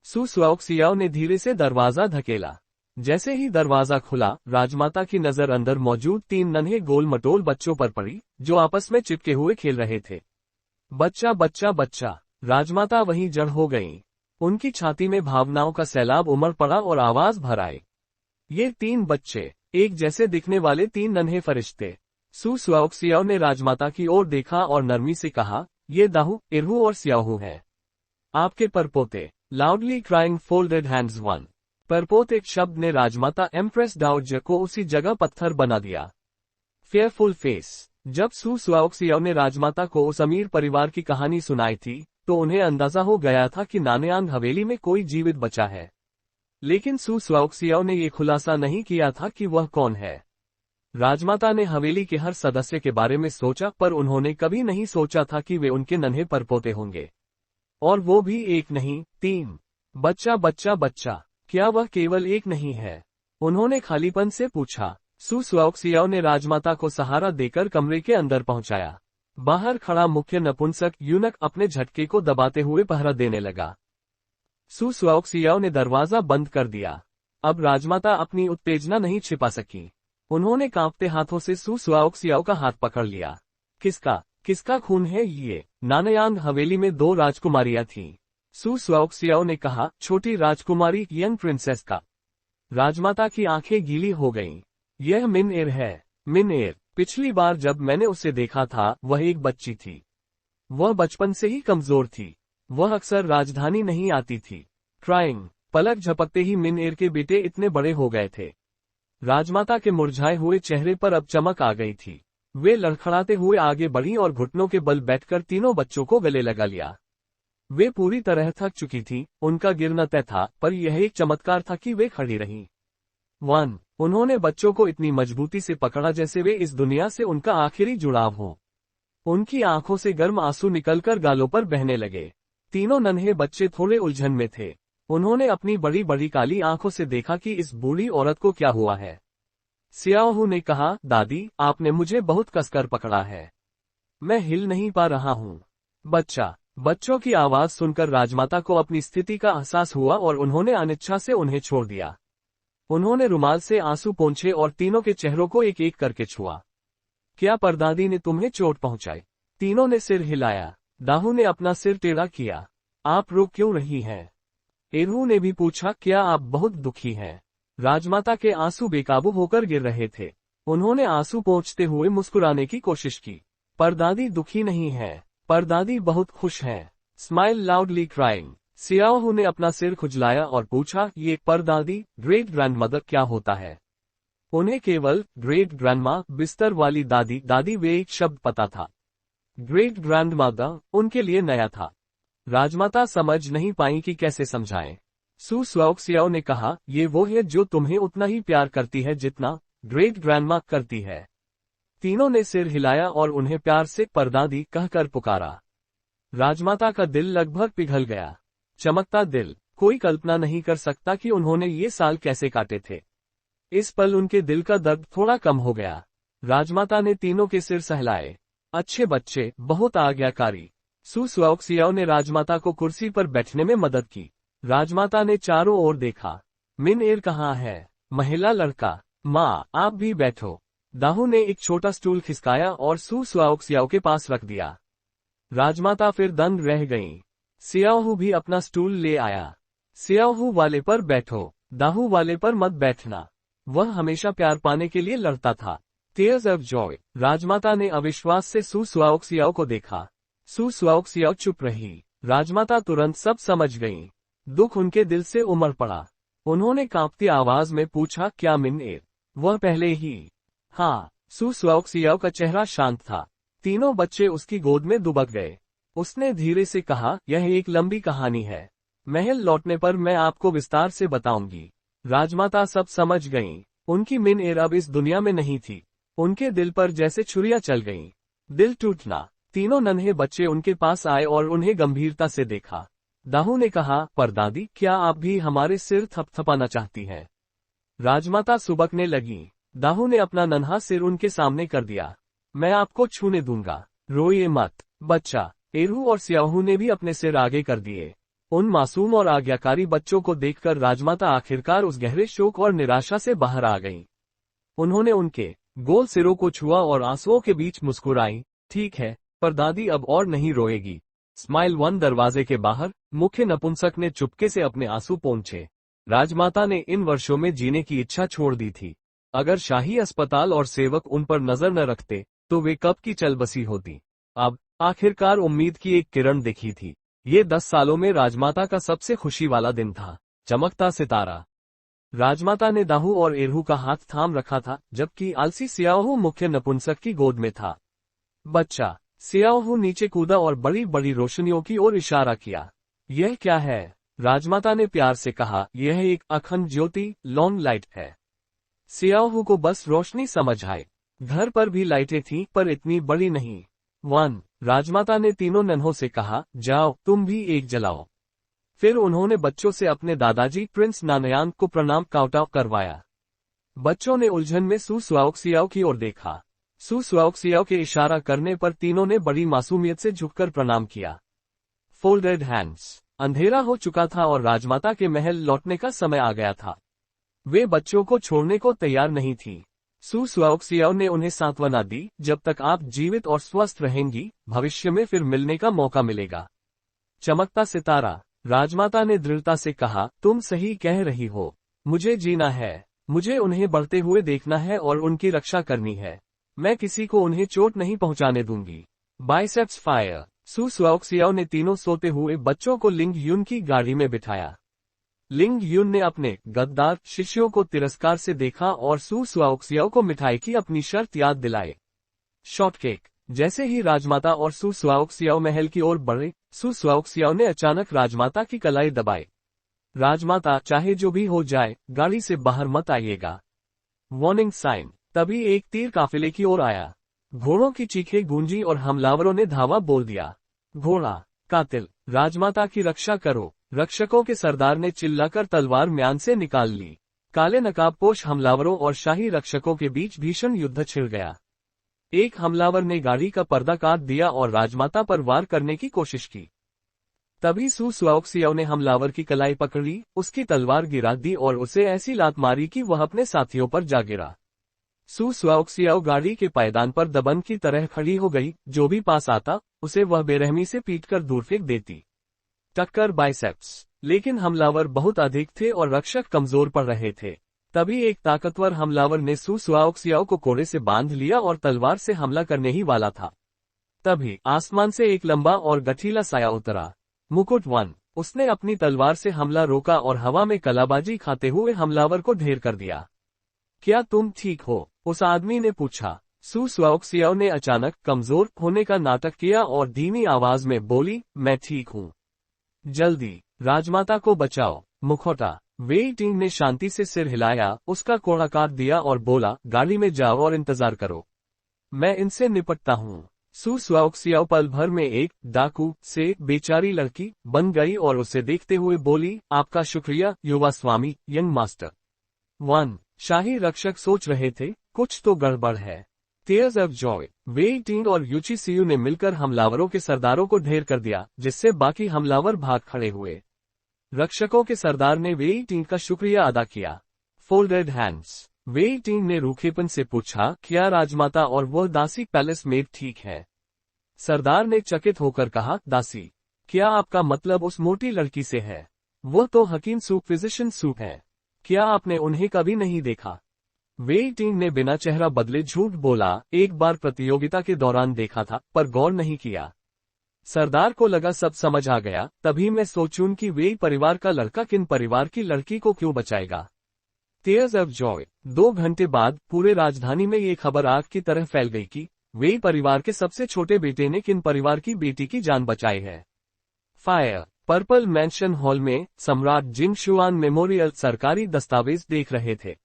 सू स्वाओक्सियाओ ने धीरे से दरवाजा धकेला। जैसे ही दरवाजा खुला, राजमाता की नजर अंदर मौजूद 3 नन्हे गोल मटोल बच्चों पर पड़ी, जो आपस में चिपके हुए खेल रहे थे। बच्चा बच्चा बच्चा। राजमाता वहीं जड़ हो गईं। उनकी छाती में भावनाओं का सैलाब उमड़ पड़ा और आवाज भर आई। ये 3 बच्चे, एक जैसे दिखने वाले 3 नन्हे फरिश्ते। सू स्वाओक्सियाओ ने राजमाता की ओर देखा और नरमी से कहा, ये दाहू, इरहू और सियाहू है। आपके परपोते। Loudly crying folded hands 1। परपोते एक शब्द ने राजमाता एम्प्रेस डाओज को उसी जगह पत्थर बना दिया। Fearful face. जब सू स्वाओक्सियाओ ने राजमाता को उस अमीर परिवार की कहानी सुनाई थी, तो उन्हें अंदाजा हो गया था कि नानयांग हवेली में कोई जीवित बचा है। लेकिन सू स्वाओक्सियाओ ने यह खुलासा नहीं किया था कि वह कौन है। राजमाता ने हवेली के हर सदस्य के बारे में सोचा, पर उन्होंने कभी नहीं सोचा था कि वे उनके नन्हे परपोते होंगे। और वो भी एक नहीं, 3। बच्चा बच्चा बच्चा। क्या वह केवल एक नहीं है? उन्होंने खालीपन से पूछा। सू स्वाओक्सियाओ ने राजमाता को सहारा देकर कमरे के अंदर पहुंचाया। बाहर खड़ा मुख्य नपुंसक यूनक अपने झटके को दबाते हुए पहरा देने लगा। सू स्वाओक्सियाओ ने दरवाजा बंद कर दिया। अब राजमाता अपनी उत्तेजना नहीं छिपा सकी। उन्होंने कांपते हाथों से सू स्वाओक्सियाओ का हाथ पकड़ लिया। किसका खून है ये? नानयांग हवेली में 2 राजकुमारियां थीं। सू स्वाओक्सियाओ ने कहा, छोटी राजकुमारी यंग प्रिंसेस का। राजमाता की आंखें गीली हो गईं। यह मिन एर है। मिन एर। पिछली बार जब मैंने उसे देखा था, वह एक बच्ची थी। वह बचपन से ही कमजोर थी। वह अक्सर राजधानी नहीं आती थी। क्राइंग। पलक झपकते ही मिन एर के बेटे इतने बड़े हो गए थे। राजमाता के मुरझाए हुए चेहरे पर अब चमक आ गई थी। वे लड़खड़ाते हुए आगे बढ़ी और घुटनों के बल बैठकर तीनों बच्चों को गले लगा लिया। वे पूरी तरह थक चुकी थीं, उनका गिरना तय था, पर यह एक चमत्कार था कि वे खड़ी रहीं। 1। उन्होंने बच्चों को इतनी मजबूती से पकड़ा जैसे वे इस दुनिया से उनका आखिरी जुड़ाव हो। उनकी आंखों से गर्म आंसू निकलकर गालों पर बहने लगे। तीनों नन्हे बच्चे थोड़े उलझन में थे। उन्होंने अपनी बड़ी बड़ी काली आंखों से देखा कि इस बूढ़ी औरत को क्या हुआ है। सियाओहू ने कहा, दादी, आपने मुझे बहुत कसकर पकड़ा है। मैं हिल नहीं पा रहा हूँ। बच्चों की आवाज सुनकर राजमाता को अपनी स्थिति का एहसास हुआ और उन्होंने अनिच्छा से उन्हें छोड़ दिया। उन्होंने रुमाल से आंसू पोंछे और तीनों के चेहरों को एक एक करके छुआ। क्या परदादी ने तुम्हें चोट पहुंचाई? तीनों ने सिर हिलाया। दाहू ने अपना सिर टेढ़ा किया। आप रो क्यों रही हैं? एरहू ने भी पूछा, क्या आप बहुत दुखी हैं? राजमाता के आंसू बेकाबू होकर गिर रहे थे। उन्होंने आंसू पोंछते हुए मुस्कुराने की कोशिश की। परदादी दुखी नहीं है, परदादी बहुत खुश हैं। Smile loudly crying. सियाओहू ने अपना सिर खुजलाया और पूछा, ये परदादी, ग्रेट ग्रैंडमदर क्या होता है? उन्हें केवल ग्रेट ग्रैंडमा, बिस्तर वाली दादी वे एक शब्द पता था। ग्रेट ग्रैंडमदर उनके लिए नया था। राजमाता समझ नहीं पाई कि कैसे समझाएं। सू स्वाओक्सियाओ ने कहा, ये वो है जो तुम्हें उतना ही प्यार करती है जितना ग्रेट ग्रैंडमा करती है। तीनों ने सिर हिलाया और उन्हें प्यार से परदादी कहकर पुकारा। राजमाता का दिल लगभग पिघल गया। चमकता दिल। कोई कल्पना नहीं कर सकता कि उन्होंने ये साल कैसे काटे थे। इस पल उनके दिल का दर्द थोड़ा कम हो गया। राजमाता ने तीनों के सिर सहलाए। अच्छे बच्चे, बहुत आज्ञाकारी। सू स्वाओक्सियाओ ने राजमाता को कुर्सी पर बैठने में मदद की। राजमाता ने चारों ओर देखा। मिन एर कहाँ है? महिला लड़का, माँ आप भी बैठो। दाहू ने एक छोटा स्टूल खिसकाया और सू स्वाओक्सियाओ के पास रख दिया। राजमाता फिर दंग रह गईं। सियाओहू भी अपना स्टूल ले आया। सियाओहू वाले पर बैठो, दाहू वाले पर मत बैठना। वह हमेशा प्यार पाने के लिए लड़ता था। Tears of Joy. राजमाता ने अविश्वास से सू स्वाओक्सियाओ को देखा। सू स्वाओक्सियाओ चुप रही। राजमाता तुरंत सब समझ गईं। दुख उनके दिल से उमड़ पड़ा। उन्होंने कांपती आवाज में पूछा, क्या मिन एर? वह पहले ही? हाँ। सू स्वाओक्सियाओ का चेहरा शांत था। तीनों बच्चे उसकी गोद में दुबक गए। उसने धीरे से कहा, यह एक लंबी कहानी है। महल लौटने पर मैं आपको विस्तार से बताऊंगी। राजमाता सब समझ गईं। उनकी मिन एर अब इस दुनिया में नहीं थी। उनके दिल पर जैसे छुरियां चल गईं। दिल टूटना। तीनों नन्हे बच्चे उनके पास आए और उन्हें गंभीरता से देखा। दाहू ने कहा, परदादी क्या आप भी हमारे सिर थपथपाना चाहती हैं? राजमाता सुबकने लगी। दाहू ने अपना नन्हा सिर उनके सामने कर दिया। मैं आपको छूने दूंगा, रोइए मत। बच्चा। एरू और सियाहू ने भी अपने सिर आगे कर दिए। उन मासूम और आज्ञाकारी बच्चों को देखकर राजमाता आखिरकार उस गहरे शोक और निराशा से बाहर आ गईं। उन्होंने उनके गोल सिरों को छुआ और आंसुओं के बीच मुस्कुराई। ठीक है, परदादी अब और नहीं रोएगी। स्माइल 1। दरवाजे के बाहर मुख्य नपुंसक ने चुपके से अपने आंसू पोंछे। राजमाता ने इन वर्षों में जीने की इच्छा छोड़ दी थी। अगर शाही अस्पताल और सेवक उन पर नजर न रखते तो वे कब की चल बसी होती। अब आखिरकार उम्मीद की एक किरण दिखी थी। ये 10 सालों में राजमाता का सबसे खुशी वाला दिन था। चमकता सितारा। राजमाता ने दाहू और एरहू का हाथ थाम रखा था, जबकि आलसी सियाओहू मुख्य नपुंसक की गोद में था। बच्चा। सियाओहू नीचे कूदा और बड़ी बड़ी रोशनियों की ओर इशारा किया। यह क्या है? राजमाता ने प्यार से कहा, यह एक अखंड ज्योति, लॉन्ग लाइट है। सियाओहू को बस रोशनी समझ आए। घर पर भी लाइटें थीं, पर इतनी बड़ी नहीं। 1। राजमाता ने तीनों नन्हों से कहा, जाओ तुम भी एक जलाओ। फिर उन्होंने बच्चों से अपने दादाजी प्रिंस नानयांग को प्रणाम काउटाव करवाया। बच्चों ने उलझन में सू स्वाओक्सियाओ की ओर देखा। सू स्वाओक्सियाओ के इशारा करने पर तीनों ने बड़ी मासूमियत से झुककर प्रणाम किया। Folded hands. अंधेरा हो चुका था और राजमाता के महल लौटने का समय आ गया था। वे बच्चों को छोड़ने को तैयार नहीं थी। सू स्वाओक्सियाओ ने उन्हें सांत्वना दी, जब तक आप जीवित और स्वस्थ रहेंगी, भविष्य में फिर मिलने का मौका मिलेगा। चमकता सितारा। राजमाता ने दृढ़ता से कहा, तुम सही कह रही हो। मुझे जीना है। मुझे उन्हें बढ़ते हुए देखना है और उनकी रक्षा करनी है। मैं किसी को उन्हें चोट नहीं पहुंचाने दूंगी। Biceps fire. सू स्वाओक्सियाओ ने तीनों सोते हुए बच्चों को लिंग युन की गाड़ी में बिठाया। लिंग युन ने अपने गद्दार शिष्यों को तिरस्कार से देखा और सू स्वाओक्सियाओ को मिठाई की अपनी शर्त याद दिलाए। शॉर्टकेक। जैसे ही राजमाता और सू स्वाओक्सियाओ महल की ओर बढ़े, सू स्वाओक्सियाओ ने अचानक राजमाता की कलाई दबाई। राजमाता, चाहे जो भी हो जाए, गाड़ी से बाहर मत आइएगा। Warning sign. तभी एक तीर काफिले की ओर आया। घोड़ों की चीखें गूंजी और हमलावरों ने धावा बोल दिया। घोड़ा। कातिल। राजमाता की रक्षा करो। रक्षकों के सरदार ने चिल्लाकर तलवार म्यान से निकाल ली। काले नकाबपोश हमलावरों और शाही रक्षकों के बीच भीषण युद्ध छिड़ गया। एक हमलावर ने गाड़ी का पर्दा काट दिया और राजमाता पर वार करने की कोशिश की। तभी सू स्वाओक्सियाओ ने हमलावर की कलाई पकड़ी, उसकी तलवार गिरा दी और उसे ऐसी लात मारी कि वह अपने साथियों पर जा गिरा। सू स्वाओक्सियाओ गाड़ी के पायदान पर दबंग की तरह खड़ी हो गई। जो भी पास आता, उसे वह बेरहमी से पीटकर दूर फेंक देती। टक्कर बाइसेप्स। लेकिन हमलावर बहुत अधिक थे और रक्षक कमजोर पड़ रहे थे। तभी एक ताकतवर हमलावर ने सू स्वाओक्सियाओ को कोड़े से बांध लिया और तलवार से हमला करने ही वाला था। तभी आसमान से एक लंबा और गठीला साया उतरा। मुकुट 1। उसने अपनी तलवार से हमला रोका और हवा में कलाबाजी खाते हुए हमलावर को ढेर कर दिया। क्या तुम ठीक हो? उस आदमी ने पूछा। सू स्वाओक्सियाओ ने अचानक कमजोर होने का नाटक किया और धीमी आवाज में बोली, मैं ठीक हूँ। जल्दी राजमाता को बचाओ। मुखौटा। वेई टिंग ने शांति से सिर हिलाया, उसका कोड़ा काट दिया और बोला, गाड़ी में जाओ और इंतजार करो। मैं इनसे निपटता हूँ। सू स्वाओक्सियाओ पल भर में एक डाकू से बेचारी लड़की बन गई और उसे देखते हुए बोली, आपका शुक्रिया युवा स्वामी, यंग मास्टर। 1। शाही रक्षक सोच रहे थे, कुछ तो गड़बड़ है। Tears of Joy. वेई टिंग और यूची सियू ने मिलकर हमलावरों के सरदारों को ढेर कर दिया, जिससे बाकी हमलावर भाग खड़े हुए। रक्षकों के सरदार ने वेई टिंग का शुक्रिया अदा किया। Folded hands. वेई टिंग ने रूखेपन से पूछा, क्या राजमाता और वह दासी पैलेस मेड ठीक है? सरदार ने चकित होकर कहा, दासी? क्या आपका मतलब उस मोटी लड़की से है? वो तो हकीम सूप फिजिशियन सूप है। क्या आपने उन्हें कभी नहीं देखा? वेई टिंग ने बिना चेहरा बदले झूठ बोला, एक बार प्रतियोगिता के दौरान देखा था, पर गौर नहीं किया। सरदार को लगा सब समझ आ गया, तभी मैं सोचूं कि वेई परिवार का लड़का किन परिवार की लड़की को क्यों बचाएगा। Tears of Joy. 2 घंटे बाद पूरे राजधानी में ये खबर आग की तरह फैल गई कि वेई परिवार के सबसे छोटे बेटे ने किन परिवार की बेटी की जान बचाई है। फायर। पर्पल मैंशन हॉल में सम्राट जिंग शुआन मेमोरियल सरकारी दस्तावेज देख रहे थे।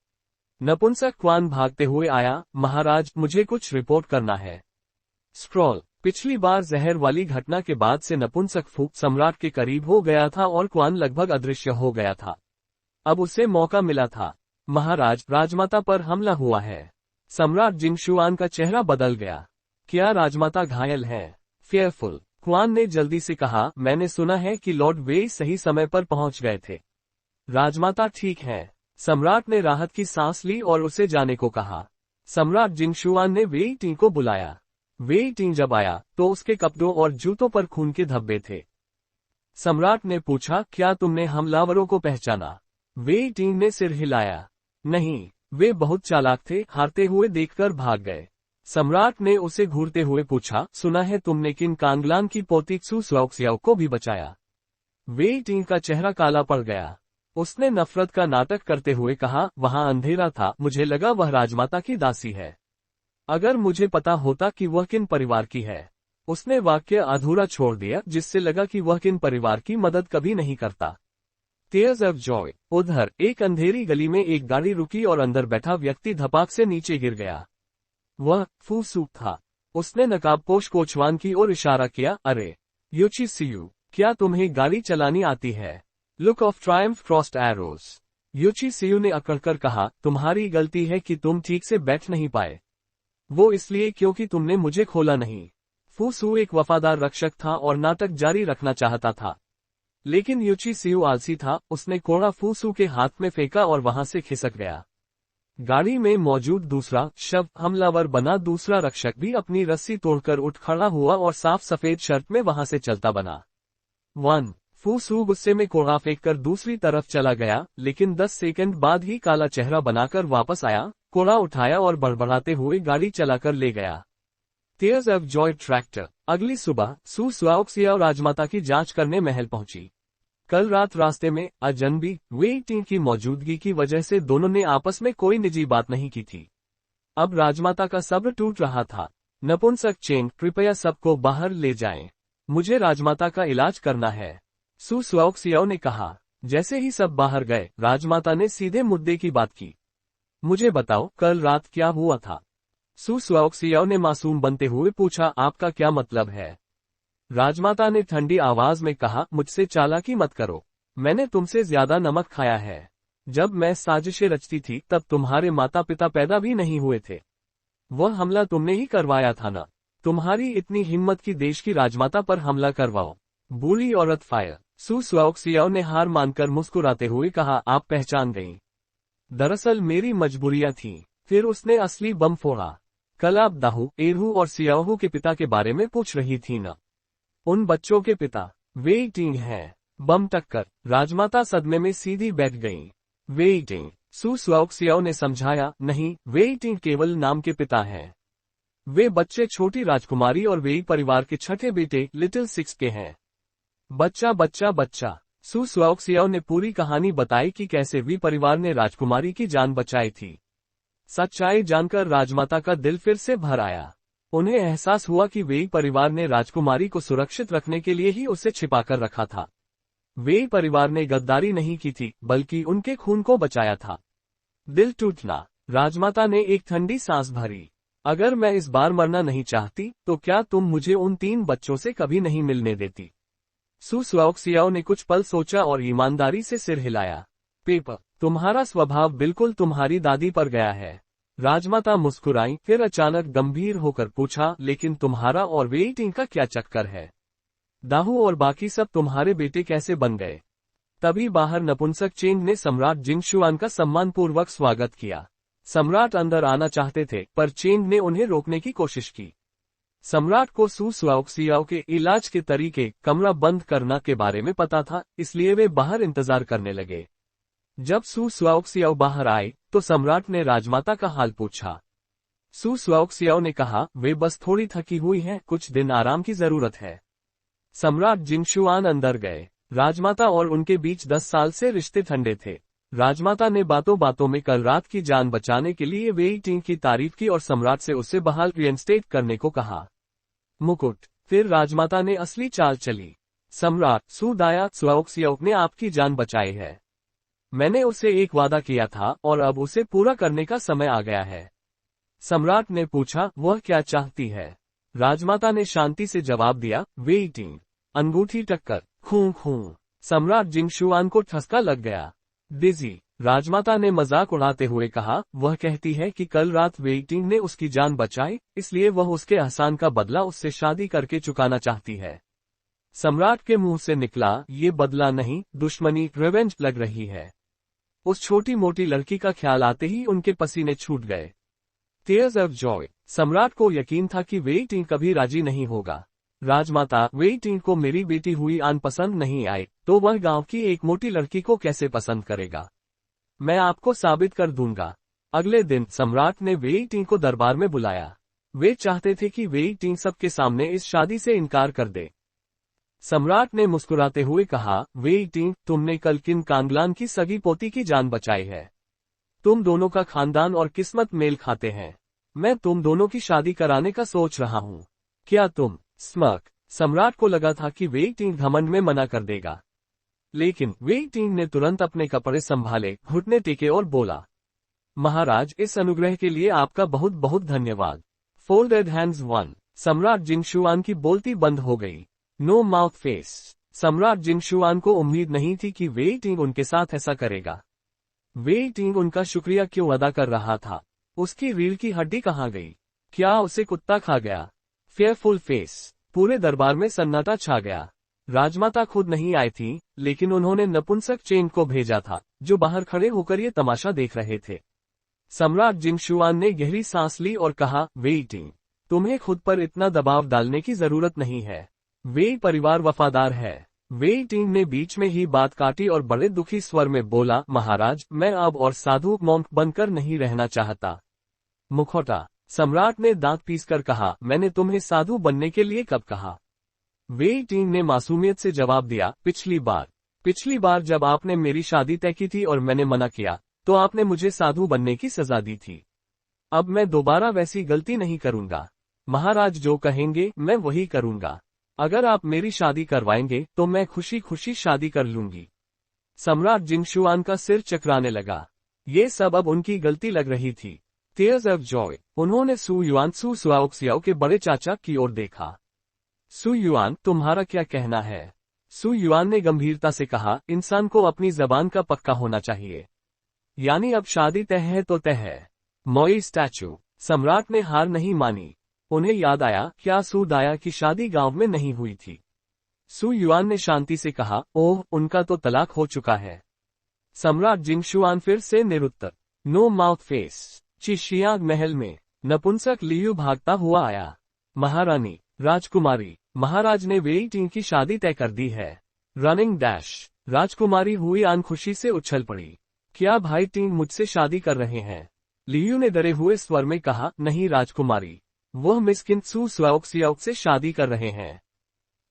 नपुंसक क्वान भागते हुए आया, महाराज, मुझे कुछ रिपोर्ट करना है। स्क्रॉल। पिछली बार जहर वाली घटना के बाद से नपुंसक फूक सम्राट के करीब हो गया था और क्वान लगभग अदृश्य हो गया था। अब उसे मौका मिला था। महाराज, राजमाता पर हमला हुआ है। सम्राट जिंगशुआन का चेहरा बदल गया। क्या राजमाता घायल है? फेयरफुल। क्वान ने जल्दी से कहा, मैंने सुना है कि लॉर्ड वेई सही समय पर पहुंच गए थे। राजमाता ठीक है। सम्राट ने राहत की सांस ली और उसे जाने को कहा। सम्राट जिंगशुआन ने वेई टिंग को बुलाया। वेई टिंग जब आया तो उसके कपड़ों और जूतों पर खून के धब्बे थे। सम्राट ने पूछा, क्या तुमने हमलावरों को पहचाना? वेई टिंग ने सिर हिलाया। नहीं, वे बहुत चालाक थे, हारते हुए देखकर भाग गए। सम्राट ने उसे घूरते हुए पूछा, सुना है तुमने किन कांगलान की पोती सू स्वाओक्सियाओ को भी बचाया? वेई टिंग का चेहरा काला पड़ गया। उसने नफरत का नाटक करते हुए कहा, वहां अंधेरा था, मुझे लगा वह राजमाता की दासी है। अगर मुझे पता होता कि वह किन परिवार की है। उसने वाक्य अधूरा छोड़ दिया, जिससे लगा कि वह किन परिवार की मदद कभी नहीं करता। Tears of Joy. उधर एक अंधेरी गली में एक गाड़ी रुकी और अंदर बैठा व्यक्ति धपाक से नीचे गिर गया। वह फू सूप था। उसने नकाबपोश कोचवान की ओर इशारा किया, अरे यूची सियू, क्या तुम्हें गाड़ी चलानी आती है? Look of triumph crossed arrows. यूची सियू ने अकड़कर कहा, तुम्हारी गलती है कि तुम ठीक से बैठ नहीं पाए। वो इसलिए क्योंकि तुमने मुझे खोला नहीं। फू सू एक वफादार रक्षक था और नाटक जारी रखना चाहता था। लेकिन यूची सियू आलसी था, उसने कोड़ा फू सू के हाथ में फेंका और वहां से खिसक गया। गाड़ी में मौजूद दूसरा शव हमलावर बना दूसरा रक्षक भी अपनी रस्सी तोड़कर उठ खड़ा हुआ और साफ सफेद शर्ट में वहां से चलता बना। 1 फू सू गुस्से में कोड़ा फेंककर दूसरी तरफ चला गया, लेकिन 10 सेकंड बाद ही काला चेहरा बनाकर वापस आया, कोड़ा उठाया और बड़बड़ाते हुए गाड़ी चलाकर ले गया। Tears of Joy tractor. अगली सुबह सू स्वाओक्सियाओ राजमाता की जांच करने महल पहुंची। कल रात रास्ते में अजनबी वेई टिंग की मौजूदगी की वजह से दोनों ने आपस में कोई निजी बात नहीं की थी। अब राजमाता का सब्र टूट रहा था। नपुंसक चेंग, कृपया सबको बाहर ले जाएं। मुझे राजमाता का इलाज करना है, सू स्वाओक्सियाओ ने कहा। जैसे ही सब बाहर गए, राजमाता ने सीधे मुद्दे की बात की। मुझे बताओ, कल रात क्या हुआ था? सू स्वाओक्सियाओ ने मासूम बनते हुए पूछा, आपका क्या मतलब है? राजमाता ने ठंडी आवाज में कहा, मुझसे चालाकी मत करो। मैंने तुमसे ज्यादा नमक खाया है। जब मैं साजिशें रचती थी तब तुम्हारे माता पिता पैदा भी नहीं हुए थे। वह हमला तुमने ही करवाया था ना? तुम्हारी इतनी हिम्मत की देश की राजमाता पर हमला करवाओ। बूढ़ी औरत फायर। सू स्वाओक्सियाओ ने हार मानकर मुस्कुराते हुए कहा, आप पहचान गईं। दरअसल मेरी मजबूरियां थीं। फिर उसने असली बम फोड़ा। कल आप दाहू, एरहू और सियाहू के पिता के बारे में पूछ रही थी ना? उन बच्चों के पिता वेई टिंग हैं। बम टक्कर। राजमाता सदमे में सीधी बैठ गईं। वेई टिंग। सू स्वाओक्सियाओ ने समझाया, नहीं, वेई टिंग केवल नाम के पिता हैं। वे बच्चे छोटी राजकुमारी और वेई परिवार के छठे बेटे लिटिल सिक्स के हैं। बच्चा बच्चा बच्चा। सू स्वाओक्सियाओ ने पूरी कहानी बताई कि कैसे वी परिवार ने राजकुमारी की जान बचाई थी। सच्चाई जानकर राजमाता का दिल फिर से भर आया। उन्हें एहसास हुआ कि वेई परिवार ने राजकुमारी को सुरक्षित रखने के लिए ही उसे छिपाकर रखा था। वेई परिवार ने गद्दारी नहीं की थी, बल्कि उनके खून को बचाया था। दिल टूटना। राजमाता ने एक ठंडी सांस भरी। अगर मैं इस बार मरना नहीं चाहती तो क्या तुम मुझे उन 3 बच्चों से कभी नहीं मिलने देती? सू स्वाओक्सियाओ ने कुछ पल सोचा और ईमानदारी से सिर हिलाया। पेपर, तुम्हारा स्वभाव बिल्कुल तुम्हारी दादी पर गया है। राजमाता मुस्कुराई, फिर अचानक गंभीर होकर पूछा, लेकिन तुम्हारा और वेइटिंग का क्या चक्कर है? दाहू और बाकी सब तुम्हारे बेटे कैसे बन गए? तभी बाहर नपुंसक चेंग ने सम्राट जिंगशुआन का सम्मानपूर्वक स्वागत किया। सम्राट अंदर आना चाहते थे, पर चेंग ने उन्हें रोकने की कोशिश की। सम्राट को सू स्वाओक्सियाओ के इलाज के तरीके, कमरा बंद करना के बारे में पता था, इसलिए वे बाहर इंतजार करने लगे। जब सू स्वाओक्सियाओ बाहर आए, तो सम्राट ने राजमाता का हाल पूछा। सू स्वाओक्सियाओ ने कहा, वे बस थोड़ी थकी हुई हैं, कुछ दिन आराम की जरूरत है। सम्राट जिंगशुआन अंदर गए। राजमाता और उनके बीच 10 साल से रिश्ते ठंडे थे। राजमाता ने बातों बातों में कल रात की जान बचाने के लिए वेइटिंग की तारीफ की और सम्राट से उसे बहाल रिइंस्टेट करने को कहा। मुकुट। फिर राजमाता ने असली चाल चली। सम्राट, सू दाया स्वाओक्सियाओ ने आपकी जान बचाई है। मैंने उसे एक वादा किया था और अब उसे पूरा करने का समय आ गया है। सम्राट ने पूछा, वह क्या चाहती है? राजमाता ने शांति से जवाब दिया, वेइटिंग। अंगूठी टक्कर। खूं खूं। सम्राट जिंगशुआन को ठसका लग गया। डिजी। राजमाता ने मजाक उड़ाते हुए कहा, वह कहती है कि कल रात वेइटिंग ने उसकी जान बचाई, इसलिए वह उसके एहसान का बदला उससे शादी करके चुकाना चाहती है। सम्राट के मुंह से निकला, ये बदला नहीं, दुश्मनी, रिवेंज लग रही है। उस छोटी मोटी लड़की का ख्याल आते ही उनके पसीने छूट गए। Tears of Joy. सम्राट को यकीन था कि वेइटिंग कभी राजी नहीं होगा। राजमाता, वेइटिंग को मेरी बेटी हुई आन पसंद नहीं आए, तो वह गांव की एक मोटी लड़की को कैसे पसंद करेगा? मैं आपको साबित कर दूंगा। अगले दिन सम्राट ने वेइटिंग को दरबार में बुलाया। वे चाहते थे कि वेइटिंग सबके सामने इस शादी से इनकार कर दे। सम्राट ने मुस्कुराते हुए कहा, वेइटिंग, तुमने कल किन कांगलान की सगी पोती की जान बचाई है। तुम दोनों का खानदान और किस्मत मेल खाते हैं। मैं तुम दोनों की शादी कराने का सोच रहा हूँ। क्या तुम? स्मर्क। सम्राट को लगा था कि वेइटिंग घमंड में मना कर देगा, लेकिन वेइटिंग ने तुरंत अपने कपड़े संभाले, घुटने टेके और बोला, महाराज, इस अनुग्रह के लिए आपका बहुत बहुत धन्यवाद। Folded hands 1। सम्राट जिंगशुआन की बोलती बंद हो गई। No mouth face. सम्राट जिंगशुआन को उम्मीद नहीं थी कि वेइटिंग उनके साथ ऐसा करेगा। वेइटिंग उनका शुक्रिया क्यों अदा कर रहा था? उसकी रीढ़ की हड्डी कहाँ गई? क्या उसे कुत्ता खा गया? Fearful face. पूरे दरबार में सन्नाटा छा गया। राजमाता खुद नहीं आई थी, लेकिन उन्होंने नपुंसक चेंग को भेजा था, जो बाहर खड़े होकर ये तमाशा देख रहे थे। सम्राट जिंगशुआन ने गहरी सांस ली और कहा, वेइटिंग, तुम्हें खुद पर इतना दबाव डालने की जरूरत नहीं है। वे परिवार वफादार है। वेइटिंग ने बीच में ही बात काटी और बड़े दुखी स्वर में बोला, महाराज, मैं अब और साधु मॉन्क बनकर नहीं रहना चाहता। मुखौटा। सम्राट ने दांत पीसकर कहा, मैंने तुम्हें साधु बनने के लिए कब कहा? वेइटिंग ने मासूमियत से जवाब दिया, पिछली बार जब आपने मेरी शादी तय की थी और मैंने मना किया, तो आपने मुझे साधु बनने की सजा दी थी। अब मैं दोबारा वैसी गलती नहीं करूंगा। महाराज जो कहेंगे मैं वही करूंगा। अगर आप मेरी शादी करवाएंगे तो मैं खुशी खुशी शादी कर लूंगी। सम्राट जिंगशुआन का सिर चकराने लगा। ये सब अब उनकी गलती लग रही थी। Tears of Joy. उन्होंने सू युआन सू स्वाओक्सियाओ के बड़े चाचा की ओर देखा। सू युआन, तुम्हारा क्या कहना है? सू युआन ने गंभीरता से कहा, इंसान को अपनी जबान का पक्का होना चाहिए। यानी अब शादी तय है तो तय है। मोई स्टैचू। सम्राट ने हार नहीं मानी। उन्हें याद आया, क्या सू दाया की शादी गांव में नहीं हुई थी? सू युआन ने शांति से कहा, ओह, उनका तो तलाक हो चुका है। सम्राट जिंगशुआन फिर से निरुत्तर। No mouth face. चिशियांग महल में नपुंसक लियू भागता हुआ आया। महारानी, राजकुमारी, महाराज ने वेइटिंग की शादी तय कर दी है। Running dash. राजकुमारी हुई आन खुशी से उछल पड़ी। क्या भाई टिंग मुझसे शादी कर रहे हैं? लियू ने डरे हुए स्वर में कहा, नहीं राजकुमारी, वह मिस्किन सू स्वाओक्सियाओ से शादी कर रहे हैं।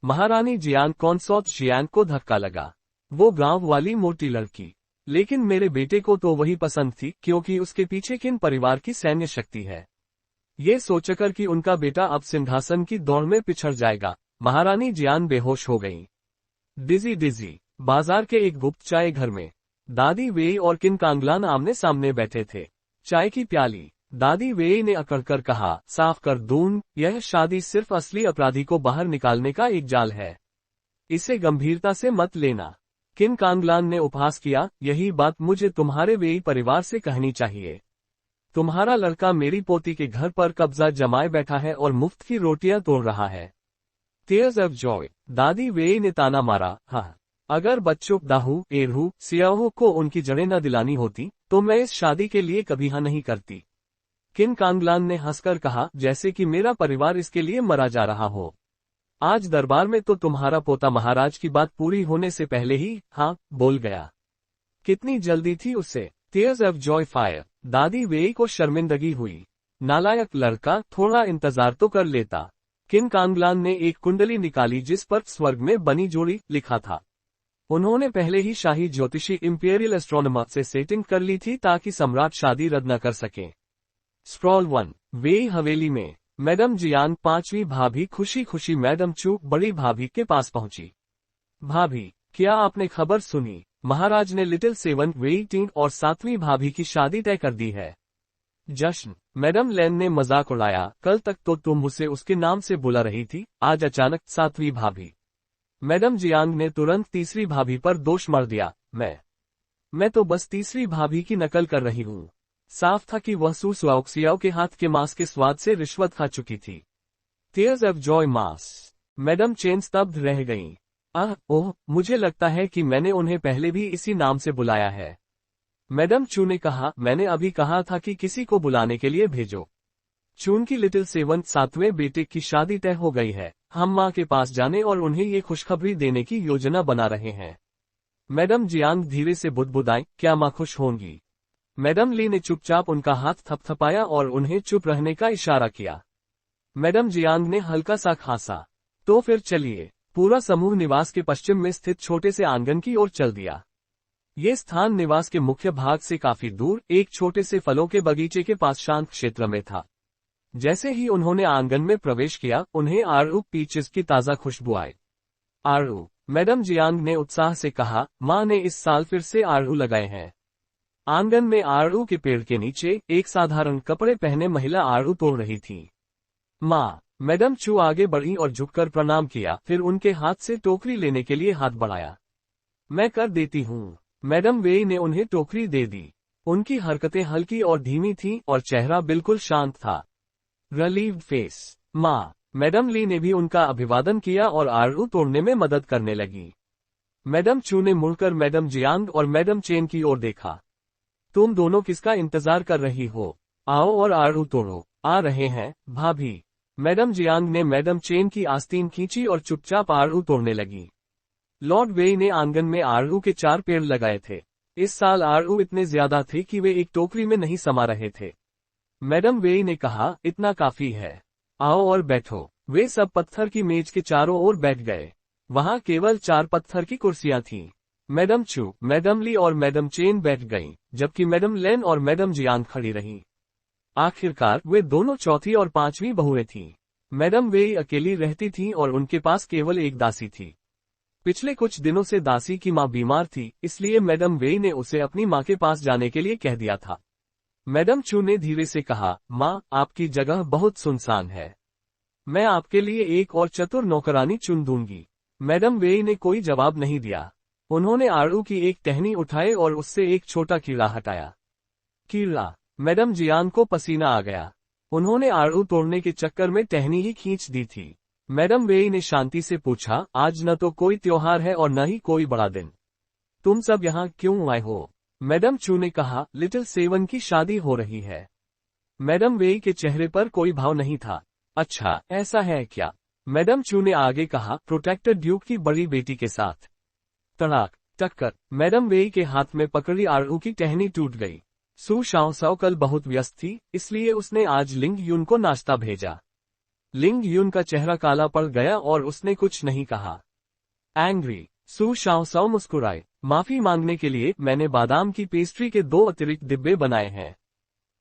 महारानी जियांग कॉन्सॉर्ट जियांग को धक्का लगा। वो गांव वाली मोटी लड़की। लेकिन मेरे बेटे को तो वही पसंद थी, क्योंकि उसके पीछे किन परिवार की सैन्य शक्ति है। ये सोचकर कि उनका बेटा अब सिंहासन की दौड़ में पिछड़ जाएगा, महारानी जियान बेहोश हो गईं। डिजी। बाजार के एक गुप्त चाय घर में दादी वेई और किन कांगलान आमने सामने बैठे थे। चाय की प्याली। दादी वेई ने अकड़कर कहा, साफ कर दूं, यह शादी सिर्फ असली अपराधी को बाहर निकालने का एक जाल है। इसे गंभीरता से मत लेना। किन कांगलान ने उपहास किया, यही बात मुझे तुम्हारे वेई परिवार से कहनी चाहिए। तुम्हारा लड़का मेरी पोती के घर पर कब्जा जमाए बैठा है और मुफ्त की रोटियां तोड़ रहा है। टीयर्स ऑफ जॉय, दादी वेई ने ताना मारा। हाँ, अगर बच्चों दाहू एरहू सियाहू को उनकी जड़ें न दिलानी होती तो मैं इस शादी के लिए कभी हाँ नहीं करती। किन कांगलान ने हंसकर कहा, जैसे कि मेरा परिवार इसके लिए मरा जा रहा हो। आज दरबार में तो तुम्हारा पोता महाराज की बात पूरी होने से पहले ही हाँ बोल गया। कितनी जल्दी थी उससे। टीयर्स ऑफ जॉय फायर, दादी वेई को शर्मिंदगी हुई। नालायक लड़का, थोड़ा इंतजार तो कर लेता। किन कांगलान ने एक कुंडली निकाली जिस पर स्वर्ग में बनी जोड़ी लिखा था। उन्होंने पहले ही शाही ज्योतिषी इंपीरियल एस्ट्रोनॉमर से सेटिंग कर ली थी ताकि सम्राट शादी रद्द न कर सके। स्क्रॉल 1, वेई हवेली में मैडम जियांग पांचवी भाभी खुशी खुशी मैडम चू बड़ी भाभी के पास पहुंची। भाभी, क्या आपने खबर सुनी? महाराज ने लिटिल सेवन वेई टीन और सातवीं भाभी की शादी तय कर दी है। जश्न, मैडम लेन ने मजाक उड़ाया, कल तक तो तुम उसे उसके नाम से बुला रही थी, आज अचानक सातवीं भाभी। मैडम जियांग ने तुरंत तीसरी भाभी पर दोष मर दिया। मैं तो बस तीसरी भाभी की नकल कर रही हूँ। साफ था कि वह सू सुआओक्सियाओ के हाथ के मांस के स्वाद से रिश्वत खा चुकी थी। Tears of Joy mass, madam chain स्तब्ध रह गईं। ओह, मुझे लगता है कि मैंने उन्हें पहले भी इसी नाम से बुलाया है। मैडम चू ने कहा, मैंने अभी कहा था कि किसी को बुलाने के लिए भेजो। चून की लिटिल सेवन सातवें बेटे की शादी तय हो गई है। हम माँ के पास जाने और उन्हें ये खुशखबरी देने की योजना बना रहे हैं। मैडम जियांग धीरे से बुदबुदाई, क्या माँ खुश होंगी? मैडम ली ने चुपचाप उनका हाथ थपथपाया और उन्हें चुप रहने का इशारा किया। मैडम जियांग ने हल्का सा खांसा। तो फिर चलिए। पूरा समूह निवास के पश्चिम में स्थित छोटे से आंगन की ओर चल दिया। ये स्थान निवास के मुख्य भाग से काफी दूर एक छोटे से फलों के बगीचे के पास शांत क्षेत्र में था। जैसे ही उन्होंने आंगन में प्रवेश किया, उन्हें आड़ू पीचेस की ताजा खुशबू आई। आड़ू, मैडम जियांग ने उत्साह से कहा, माँ ने इस साल फिर से आड़ू लगाए हैं। आंगन में आड़ू के पेड़ के नीचे एक साधारण कपड़े पहने महिला आड़ू तोड़ रही थी। माँ, मैडम चू आगे बढ़ी और झुककर प्रणाम किया, फिर उनके हाथ से टोकरी लेने के लिए हाथ बढ़ाया। मैं कर देती हूँ। मैडम वेई ने उन्हें टोकरी दे दी। उनकी हरकतें हल्की और धीमी थीं और चेहरा बिल्कुल शांत था। रिलीव्ड फेस, माँ, मैडम ली ने भी उनका अभिवादन किया और आड़ू तोड़ने में मदद करने लगी। मैडम चू ने मुड़कर मैडम जियांग और मैडम चेन की ओर देखा। तुम दोनों किसका इंतजार कर रही हो? आओ और आड़ू तोड़ो। आ रहे हैं, भाभी। मैडम जियांग ने मैडम चेन की आस्तीन खींची और चुपचाप आड़ू तोड़ने लगी। लॉर्ड वेई ने आंगन में आड़ू के 4 पेड़ लगाए थे। इस साल आड़ू इतने ज्यादा थे कि वे एक टोकरी में नहीं समा रहे थे। मैडम वेई ने कहा, इतना काफी है। आओ और बैठो। वे सब पत्थर की मेज के चारों ओर बैठ गए। वहां केवल 4 पत्थर की कुर्सियां थीं। मैडम चू, मैडम ली और मैडम चेन बैठ गईं, जबकि मैडम लेन और मैडम जियांग खड़ी रहीं। आखिरकार वे दोनों चौथी और 5वीं बहुएं थीं। मैडम वेई अकेली रहती थीं और उनके पास केवल एक दासी थी। पिछले कुछ दिनों से दासी की मां बीमार थी, इसलिए मैडम वेई ने उसे अपनी मां के पास जाने के लिए कह दिया था। मैडम चू ने धीरे से कहा, मां, आपकी जगह बहुत सुनसान है। मैं आपके लिए एक और चतुर नौकरानी चुन दूंगी। मैडम वेई ने कोई जवाब नहीं दिया। उन्होंने आड़ू की एक टहनी उठाई और उससे एक छोटा कीड़ा हटाया। कीड़ा, मैडम जियांग को पसीना आ गया। उन्होंने आड़ू तोड़ने के चक्कर में टहनी ही खींच दी थी। मैडम वेई ने शांति से पूछा, आज न तो कोई त्योहार है और न ही कोई बड़ा दिन। तुम सब यहाँ क्यों आए हो? मैडम चू ने कहा, लिटिल सेवन की शादी हो रही है। मैडम वेई के चेहरे पर कोई भाव नहीं था। अच्छा, ऐसा है क्या? मैडम चू ने आगे कहा, प्रोटेक्टर ड्यूक की बड़ी बेटी के साथ। तड़ाक, टक्कर, मैडम वेई के हाथ में पकड़ी आड़ू की टहनी टूट गई। सू शाओसाओ कल बहुत व्यस्त थी, इसलिए उसने आज लिंग यून को नाश्ता भेजा। लिंग यून का चेहरा काला पड़ गया और उसने कुछ नहीं कहा। एंग्री, सू शाओसाओ मुस्कुराए। माफी मांगने के लिए मैंने बादाम की पेस्ट्री के 2 अतिरिक्त डिब्बे बनाए हैं।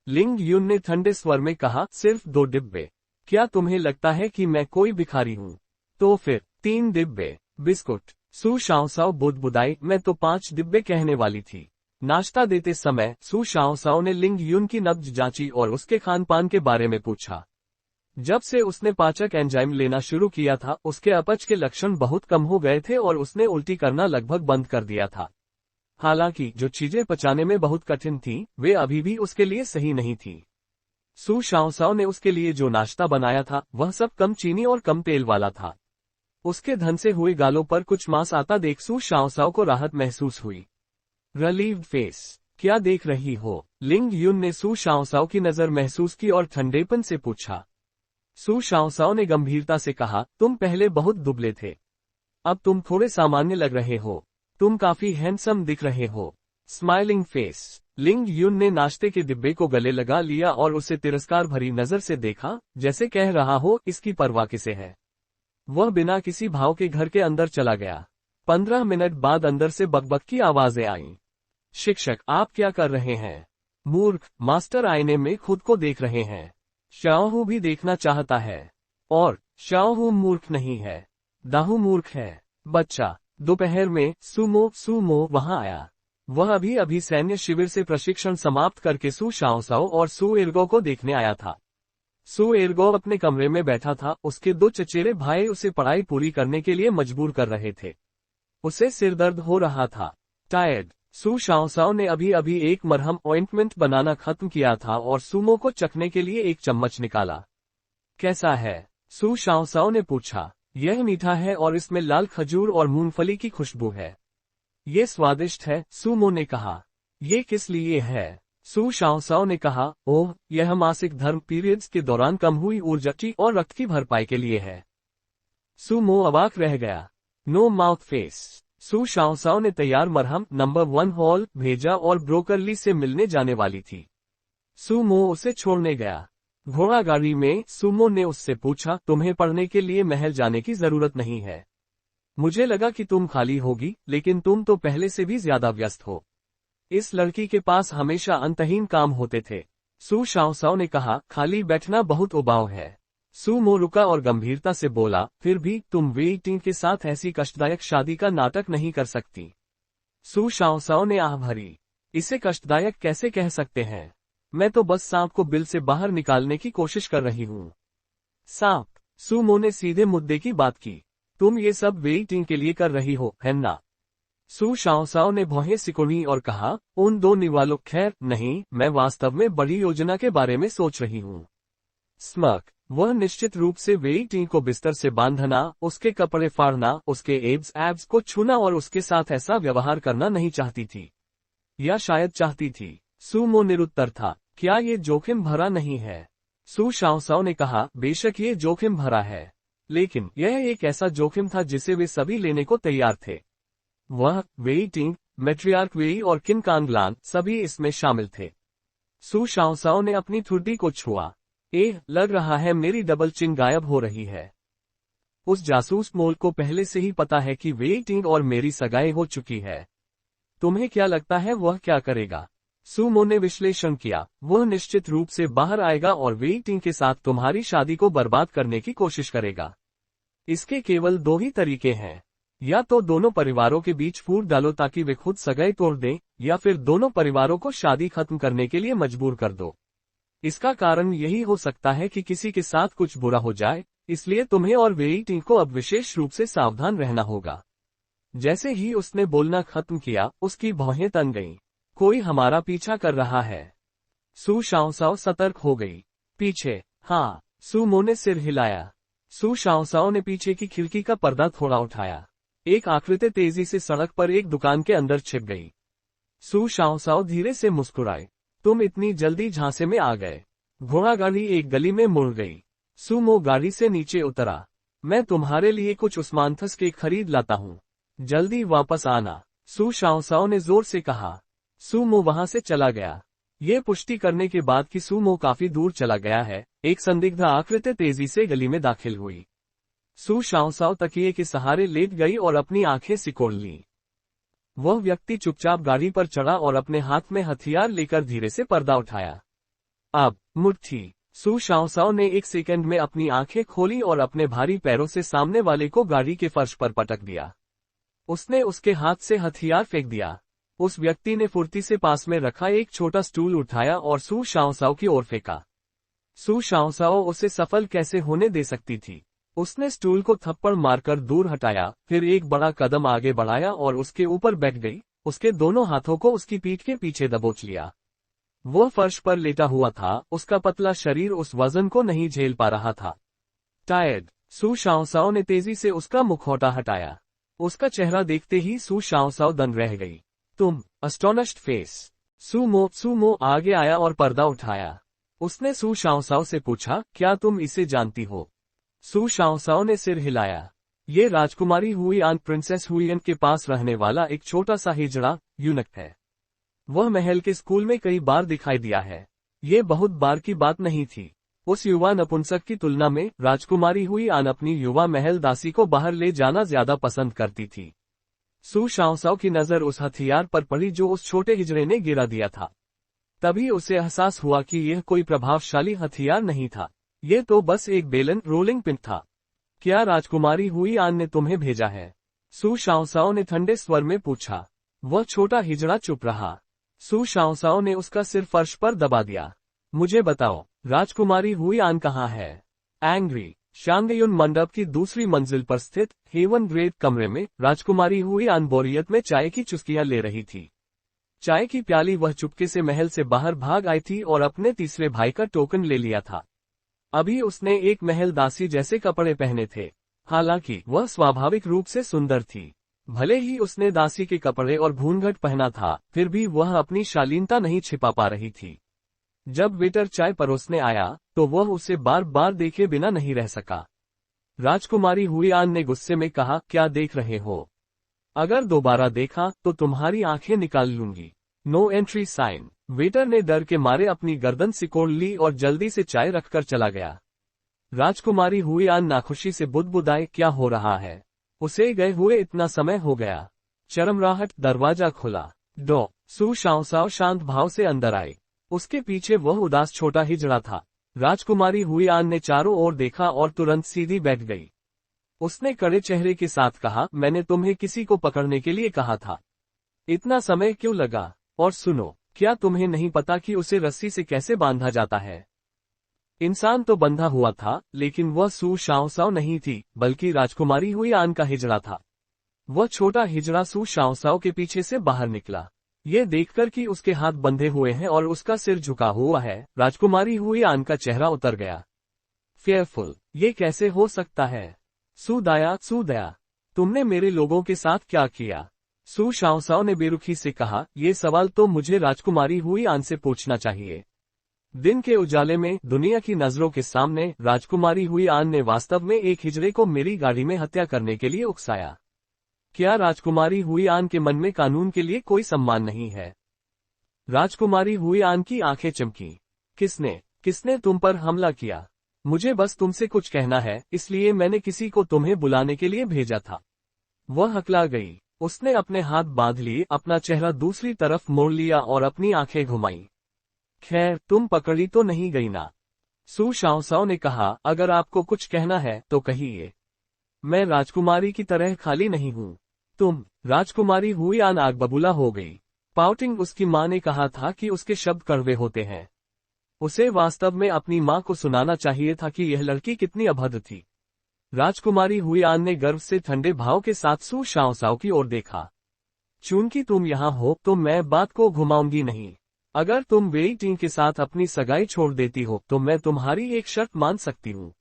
लिंग यून ने ठंडे स्वर में कहा, सिर्फ 2 डिब्बे? क्या तुम्हें लगता है कि मैं कोई भिखारी हूँ? तो फिर 3 डिब्बे। बिस्कुट, सू शाओसाओ बुदबुदाई, मैं तो 5 डिब्बे कहने वाली थी। नाश्ता देते समय सू शाओसाओ ने लिंग यून की नब्ज जांची और उसके खान पान के बारे में पूछा। जब से उसने पाचक एंजाइम लेना शुरू किया था, उसके अपच के लक्षण बहुत कम हो गए थे और उसने उल्टी करना लगभग बंद कर दिया था। हालांकि जो चीजें पचाने में बहुत कठिन थीं, वे अभी भी उसके लिए सही नहीं थीं। सू शाओसाओ ने उसके लिए जो नाश्ता बनाया था वह सब कम चीनी और कम तेल वाला था। उसके धन से हुए गालों पर कुछ मांस आता देख सू शाओसाओ को राहत महसूस हुई। रिलीव्ड फेस, क्या देख रही हो? लिंग युन ने सू शाओसाओ की नजर महसूस की और ठंडेपन से पूछा। सू शाओसाओ ने गंभीरता से कहा, तुम पहले बहुत दुबले थे, अब तुम थोड़े सामान्य लग रहे हो। तुम काफी हैंडसम दिख रहे हो। स्माइलिंग फेस, लिंग युन ने नाश्ते के डिब्बे को गले लगा लिया और उसे तिरस्कार भरी नजर से देखा, जैसे कह रहा हो इसकी परवाह किसे है। वह बिना किसी भाव के घर के अंदर चला गया। 15 मिनट बाद अंदर से बकबक की आवाजें आईं। शिक्षक, आप क्या कर रहे हैं? मूर्ख, मास्टर आईने में खुद को देख रहे हैं। शाओहू भी देखना चाहता है। और शाओहू मूर्ख नहीं है, दाहू मूर्ख है। बच्चा, दोपहर में सुमो वहां आया। वह अभी अभी सैन्य शिविर से प्रशिक्षण समाप्त करके सू शाओसाओ और सू एर्गो को देखने आया था। सू एर्गो अपने कमरे में बैठा था। उसके 2 चचेरे भाई उसे पढ़ाई पूरी करने के लिए मजबूर कर रहे थे। उसे सिरदर्द हो रहा था। टायर्ड, सू शाओसाओ ने अभी अभी एक मरहम ऑइंटमेंट बनाना खत्म किया था और सुमो को चखने के लिए एक चम्मच निकाला। कैसा है? सू शाओसाओ ने पूछा। यह मीठा है और इसमें लाल खजूर और मूंगफली की खुशबू है। ये स्वादिष्ट है, सुमो ने कहा। ये किस लिए है? सू शाओसाओ ने कहा, ओह, यह मासिक धर्म पीरियड्स के दौरान कम हुई ऊर्जा और रक्त की भरपाई के लिए है। सुमो अवाक रह गया। नो माउथ फेस, सू शाओसाओ ने तैयार मरहम नंबर 1 हॉल भेजा और ब्रोकरली से मिलने जाने वाली थी। सुमो उसे छोड़ने गया। घोड़ा गाड़ी में सुमो ने उससे पूछा, तुम्हें पढ़ने के लिए महल जाने की जरूरत नहीं है। मुझे लगा कि तुम खाली होगी, लेकिन तुम तो पहले से भी ज्यादा व्यस्त हो। इस लड़की के पास हमेशा अंतहीन काम होते थे। सू शाओसाओ ने कहा, खाली बैठना बहुत उबाऊ है। सुमो रुका और गंभीरता से बोला, फिर भी तुम वेई टिंग के साथ ऐसी कष्टदायक शादी का नाटक नहीं कर सकती। सू शाओसाओ ने आह भरी। इसे कष्टदायक कैसे कह सकते हैं? मैं तो बस सांप को बिल से बाहर निकालने की कोशिश कर रही हूँ। सांप? सुमो ने सीधे मुद्दे की बात की। तुम ये सब वेई टिंग के लिए कर रही हो, है ना? सू शाओसाओ ने भौहें सिकुड़ी और कहा, उन 2 निवालों, खैर नहीं, मैं वास्तव में बड़ी योजना के बारे में सोच रही हूँ। स्मर्क, वह निश्चित रूप से वेई टिंग को बिस्तर से बांधना, उसके कपड़े फाड़ना, उसके एब्स को छूना और उसके साथ ऐसा व्यवहार करना नहीं चाहती थी। या शायद चाहती थी। सुमो निरुत्तर था। क्या ये जोखिम भरा नहीं है? सू शाओसाओ ने कहा, बेशक ये जोखिम भरा है, लेकिन यह एक ऐसा जोखिम था जिसे वे सभी लेने को तैयार थे। वह, वेई टिंग, मैट्रियार्क वेई और किन कांगलान सभी इसमें शामिल थे। सू शाओसाओ ने अपनी ठुड्डी को छुआ। लग रहा है मेरी डबल चिन गायब हो रही है। उस जासूस मोल को पहले से ही पता है कि वेई टिंग और मेरी सगाई हो चुकी है। तुम्हें क्या लगता है वह क्या करेगा? सुमो ने विश्लेषण किया, वह निश्चित रूप से बाहर आएगा और वेई टिंग के साथ तुम्हारी शादी को बर्बाद करने की कोशिश करेगा। इसके केवल 2 ही तरीके हैं, या तो दोनों परिवारों के बीच फूट डालो ताकि वे खुद सगाई तोड़ दें, या फिर दोनों परिवारों को शादी खत्म करने के लिए मजबूर कर दो। इसका कारण यही हो सकता है कि किसी के साथ कुछ बुरा हो जाए, इसलिए तुम्हें और वेई टिंग को अब विशेष रूप से सावधान रहना होगा। जैसे ही उसने बोलना खत्म किया, उसकी भौहें तन गईं। कोई हमारा पीछा कर रहा है। सू शाओसाओ सतर्क हो गई। पीछे? हाँ, सुमो ने सिर हिलाया। सू शाओसाओ ने पीछे की खिड़की का पर्दा थोड़ा उठाया। एक आकृति तेजी से सड़क पर एक दुकान के अंदर छिप गई। सू शाओसाओ धीरे से मुस्कुराए। तुम इतनी जल्दी झांसे में आ गए। घोड़ा गाड़ी एक गली में मुड़ गई। सुमो गाड़ी से नीचे उतरा। मैं तुम्हारे लिए कुछ उस्मानथस केक खरीद लाता हूँ, जल्दी वापस आना, सू शाओसाओ ने जोर से कहा। सुमो वहां से चला गया। ये पुष्टि करने के बाद कि सुमो काफी दूर चला गया है, एक संदिग्ध आकृति तेजी से गली में दाखिल हुई। सू शाओसाओ तकिए के सहारे लेट गई और अपनी आंखें सिकोड़ लीं। वह व्यक्ति चुपचाप गाड़ी पर चढ़ा और अपने हाथ में हथियार लेकर धीरे से पर्दा उठाया। अब मुट्ठी। सू शाओसाओ ने एक सेकंड में अपनी आंखें खोली और अपने भारी पैरों से सामने वाले को गाड़ी के फर्श पर पटक दिया। उसने उसके हाथ से हथियार फेंक दिया। उस व्यक्ति ने फुर्ती से पास में रखा एक छोटा स्टूल उठाया और सू शाओसाओ की ओर फेंका। सू शाओसाओ उसे सफल कैसे होने दे सकती थी। उसने स्टूल को थप्पड़ मारकर दूर हटाया, फिर एक बड़ा कदम आगे बढ़ाया और उसके ऊपर बैठ गई, उसके दोनों हाथों को उसकी पीठ के पीछे दबोच लिया। वह फर्श पर लेटा हुआ था, उसका पतला शरीर उस वजन को नहीं झेल पा रहा था। टायर्ड, सू शाओसाओ ने तेजी से उसका मुखौटा हटाया। उसका चेहरा देखते ही सू शाओसाओ दंग रह गई। तुम, अस्टोनिश्ड फेस। सुमो आगे आया और पर्दा उठाया। उसने सू शाओसाओ से पूछा, क्या तुम इसे जानती हो? सू शाओसाओ ने सिर हिलाया। ये राजकुमारी हुईआन प्रिंसेस हुईएन के पास रहने वाला एक छोटा सा हिजड़ा यूनक है। वह महल के स्कूल में कई बार दिखाई दिया है। ये बहुत बार की बात नहीं थी। उस युवा नपुंसक की तुलना में राजकुमारी हुईआन अपनी युवा महल दासी को बाहर ले जाना ज्यादा पसंद करती थी। सू शाओसाओ की नजर उस हथियार पर पड़ी जो उस छोटे हिजड़े ने गिरा दिया था। तभी उसे एहसास हुआ कि यह कोई प्रभावशाली हथियार नहीं था। ये तो बस एक बेलन रोलिंग पिन था। क्या राजकुमारी हुईआन ने तुम्हें भेजा है? सू शाओसाओ ने ठंडे स्वर में पूछा। वह छोटा हिजड़ा चुप रहा। सू शाओसाओ ने उसका सिर फर्श पर दबा दिया। मुझे बताओ, राजकुमारी हुईआन कहाँ है? एंग्री, शांगयुन मंडप की दूसरी मंजिल पर स्थित हेवन ग्रेड कमरे में राजकुमारी हुईआन बोरियत में चाय की चुस्कियां ले रही थी। चाय की प्याली वह चुपके से महल से बाहर भाग आई थी और अपने तीसरे भाई का टोकन ले लिया था। अभी उसने एक महल दासी जैसे कपड़े पहने थे। हालांकि वह स्वाभाविक रूप से सुंदर थी। भले ही उसने दासी के कपड़े और भूनघट पहना था, फिर भी वह अपनी शालीनता नहीं छिपा पा रही थी। जब वेटर चाय परोसने आया, तो वह उसे बार बार देखे बिना नहीं रह सका। राजकुमारी हुईआन ने गुस्से में कहा, क्या देख रहे हो? अगर दोबारा देखा तो तुम्हारी आंखें निकाल लूंगी। No entry sign. वेटर ने डर के मारे अपनी गर्दन सिकोड़ ली और जल्दी से चाय रखकर चला गया। राजकुमारी हुईआन नाखुशी से बुदबुदाए, क्या हो रहा है? उसे गए हुए इतना समय हो गया। चरमराहट, दरवाजा खुला। सू शाओसाओ शांत भाव से अंदर आई। उसके पीछे वह उदास छोटा हिजड़ा था। राजकुमारी हुईआन ने चारों ओर देखा और तुरंत सीधी बैठ गई। उसने कड़े चेहरे के साथ कहा, मैंने तुम्हें किसी को पकड़ने के लिए कहा था। इतना समय क्यों लगा? और सुनो, क्या तुम्हें नहीं पता कि उसे रस्सी से कैसे बांधा जाता है? इंसान तो बंधा हुआ था, लेकिन वह सू शाओसाओ नहीं थी, बल्कि राजकुमारी हुईआन का हिजड़ा था। वह छोटा हिजड़ा सू शाओसाओ के पीछे से बाहर निकला। ये देखकर कि उसके हाथ बंधे हुए हैं और उसका सिर झुका हुआ है, राजकुमारी हुईआन का चेहरा उतर गया। फेयरफुल, ये कैसे हो सकता है? सुदया, तुमने मेरे लोगों के साथ क्या किया? सू शाओसाओ ने बेरुखी से कहा, ये सवाल तो मुझे राजकुमारी हुईआन से पूछना चाहिए। दिन के उजाले में दुनिया की नजरों के सामने राजकुमारी हुईआन ने वास्तव में एक हिजड़े को मेरी गाड़ी में हत्या करने के लिए उकसाया। क्या राजकुमारी हुईआन के मन में कानून के लिए कोई सम्मान नहीं है? राजकुमारी हुईआन की आंखें चमकी। किसने तुम पर हमला किया? मुझे बस तुमसे कुछ कहना है, इसलिए मैंने किसी को तुम्हें बुलाने के लिए भेजा था। वह हकला गई। उसने अपने हाथ बांध लिए, अपना चेहरा दूसरी तरफ मोड़ लिया और अपनी आंखें घुमाई। खैर, तुम पकड़ी तो नहीं गई ना? सू शाओसाओ ने कहा, अगर आपको कुछ कहना है तो कहिए। मैं राजकुमारी की तरह खाली नहीं हूँ। तुम, राजकुमारी हुईआन आग बबूला हो गई। पाउटिंग, उसकी माँ ने कहा था कि उसके शब्द कड़वे होते हैं। उसे वास्तव में अपनी माँ को सुनाना चाहिए था कि यह लड़की कितनी अभद्र थी। राजकुमारी हुईआन ने गर्व से ठंडे भाव के साथ सू शाओसाओ की ओर देखा। चूंकि तुम यहाँ हो तो मैं बात को घुमाऊंगी नहीं। अगर तुम वेई टिंग के साथ अपनी सगाई छोड़ देती हो तो मैं तुम्हारी एक शर्त मान सकती हूँ,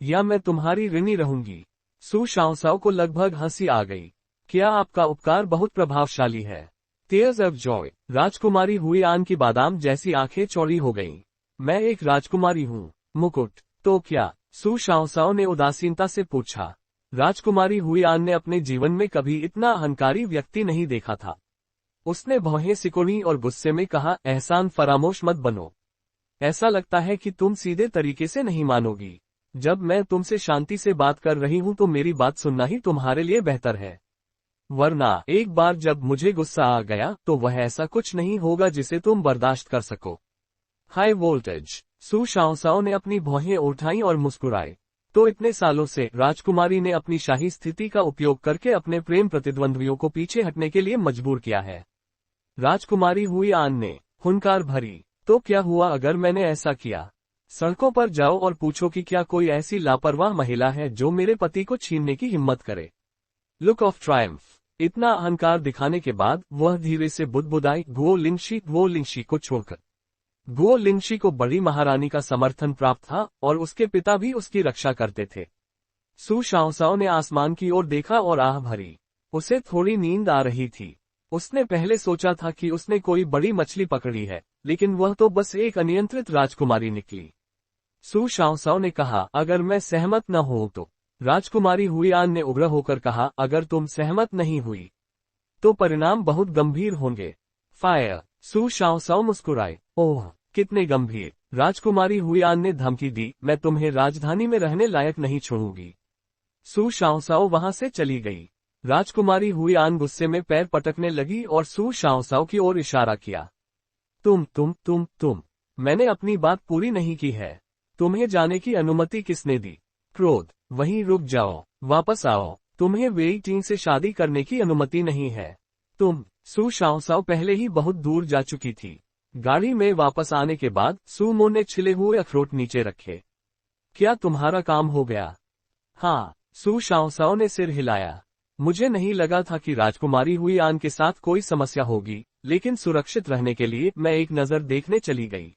या मैं तुम्हारी ऋणी रहूंगी। सू शाओसाओ को लगभग हंसी आ गई। क्या आपका उपकार बहुत प्रभावशाली है। Tears of Joy. राजकुमारी हुईआन की बादाम जैसी आंखें चौड़ी हो गईं। मैं एक राजकुमारी हूँ। मुकुट तो क्या? सू शाओसाओ ने उदासीनता से पूछा। राजकुमारी हुईआन ने अपने जीवन में कभी इतना अहंकारी व्यक्ति नहीं देखा था। उसने भौहें सिकोड़ी और गुस्से में कहा, एहसान फरामोश मत बनो। ऐसा लगता है कि तुम सीधे तरीके से नहीं मानोगी। जब मैं तुमसे शांति से बात कर रही हूं तो मेरी बात सुनना ही तुम्हारे लिए बेहतर है, वरना एक बार जब मुझे गुस्सा आ गया तो वह ऐसा कुछ नहीं होगा जिसे तुम बर्दाश्त कर सको। High voltage. सू शाओसाओ ने अपनी भौहें उठाई और मुस्कुराए। तो इतने सालों से राजकुमारी ने अपनी शाही स्थिति का उपयोग करके अपने प्रेम प्रतिद्वंद्वियों को पीछे हटने के लिए मजबूर किया है। राजकुमारी हुईआन ने हुंकार भरी। तो क्या हुआ अगर मैंने ऐसा किया? सड़कों पर जाओ और पूछो कि क्या कोई ऐसी लापरवाह महिला है जो मेरे पति को छीनने की हिम्मत करे। Look of Triumph. इतना अहंकार दिखाने के बाद वह धीरे से बुदबुदाई, वो लिंगशी को छोड़कर। गुओ लिंगशी को बड़ी महारानी का समर्थन प्राप्त था और उसके पिता भी उसकी रक्षा करते थे। सु शाओसाओ ने आसमान की ओर देखा और आह भरी। उसे थोड़ी नींद आ रही थी। उसने पहले सोचा था कि उसने कोई बड़ी मछली पकड़ी है, लेकिन वह तो बस एक अनियंत्रित राजकुमारी निकली। सु शाओसाओ ने कहा, अगर मैं सहमत न हूं तो। राजकुमारी हुईआन ने उग्र होकर कहा, अगर तुम सहमत नहीं हुई तो परिणाम बहुत गंभीर होंगे। फायर। सु शाओसाओ मुस्कुराए। ओह, कितने गंभीर। राजकुमारी हुईआन ने धमकी दी, मैं तुम्हें राजधानी में रहने लायक नहीं छोड़ूंगी। सु शाओसाओ वहां से चली गई। राजकुमारी हुईआन गुस्से में पैर पटकने लगी और सु शाओसाओ की ओर इशारा किया। तुम। मैंने अपनी बात पूरी नहीं की है। तुम्हें जाने की अनुमति किसने दी? क्रोध। वहीं रुक जाओ, वापस आओ। तुम्हें वेई टिंग से शादी करने की अनुमति नहीं है। सु शाओसाओ पहले ही बहुत दूर जा चुकी थी। गाड़ी में वापस आने के बाद सु मो ने छिले हुए अखरोट नीचे रखे। क्या तुम्हारा काम हो गया? हाँ, सु शाओसाओ ने सिर हिलाया। मुझे नहीं लगा था कि राजकुमारी हुईआन के साथ कोई समस्या होगी, लेकिन सुरक्षित रहने के लिए मैं एक नजर देखने चली गई।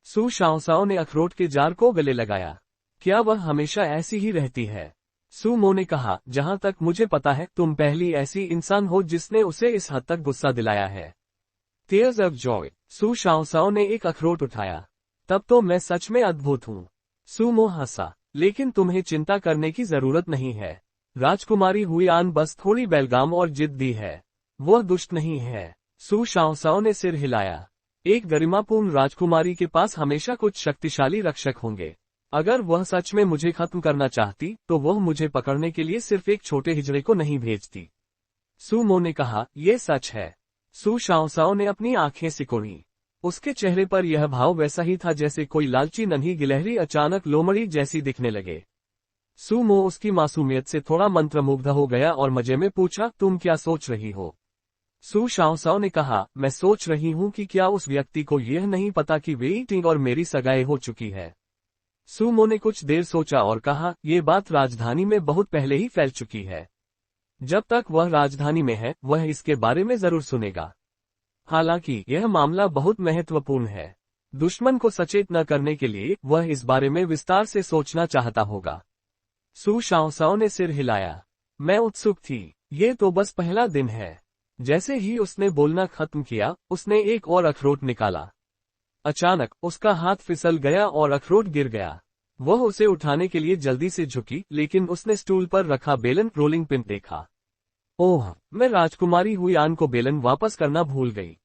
सु शाओसाओ ने अखरोट के जार को गले लगाया। क्या वह हमेशा ऐसी ही रहती है? सु मो ने कहा, जहां तक मुझे पता है तुम पहली ऐसी इंसान हो जिसने उसे इस हद तक गुस्सा दिलाया है। Tears of Joy. सु शाओसाओ ने एक अखरोट उठाया। तब तो मैं सच में अद्भुत हूँ। सु मो हंसा। लेकिन तुम्हें चिंता करने की जरूरत नहीं है। राजकुमारी हुईआन बस थोड़ी बेलगाम और जिद्दी है। वह दुष्ट नहीं है। सु शाओसाओ ने सिर हिलाया। एक गरिमापूर्ण राजकुमारी के पास हमेशा कुछ शक्तिशाली रक्षक होंगे। अगर वह सच में मुझे खत्म करना चाहती तो वह मुझे पकड़ने के लिए सिर्फ एक छोटे हिजड़े को नहीं भेजती। सु मो ने कहा, यह सच है। सु शाओसाओ ने अपनी आंखें सिकोड़ी। उसके चेहरे पर यह भाव वैसा ही था जैसे कोई लालची नन्ही गिलहरी अचानक लोमड़ी जैसी दिखने लगे। सु मो उसकी मासूमियत से थोड़ा मंत्रमुग्ध हो गया और मजे में पूछा, तुम क्या सोच रही हो? सु शाओसाओ ने कहा, मैं सोच रही हूं कि क्या उस व्यक्ति को यह नहीं पता कि वेई टिंग और मेरी सगाई हो चुकी है। सु मो ने कुछ देर सोचा और कहा, यह बात राजधानी में बहुत पहले ही फैल चुकी है। जब तक वह राजधानी में है वह इसके बारे में जरूर सुनेगा। हालांकि यह मामला बहुत महत्वपूर्ण है। दुश्मन को सचेत न करने के लिए वह इस बारे में विस्तार से सोचना चाहता होगा। सु शाओसाओ ने सिर हिलाया। मैं उत्सुक थी। ये तो बस पहला दिन है। जैसे ही उसने बोलना खत्म किया उसने एक और अखरोट निकाला। अचानक उसका हाथ फिसल गया और अखरोट गिर गया। वह उसे उठाने के लिए जल्दी से झुकी, लेकिन उसने स्टूल पर रखा बेलन रोलिंग पिन देखा। ओह, मैं राजकुमारी हुईआन को बेलन वापस करना भूल गई।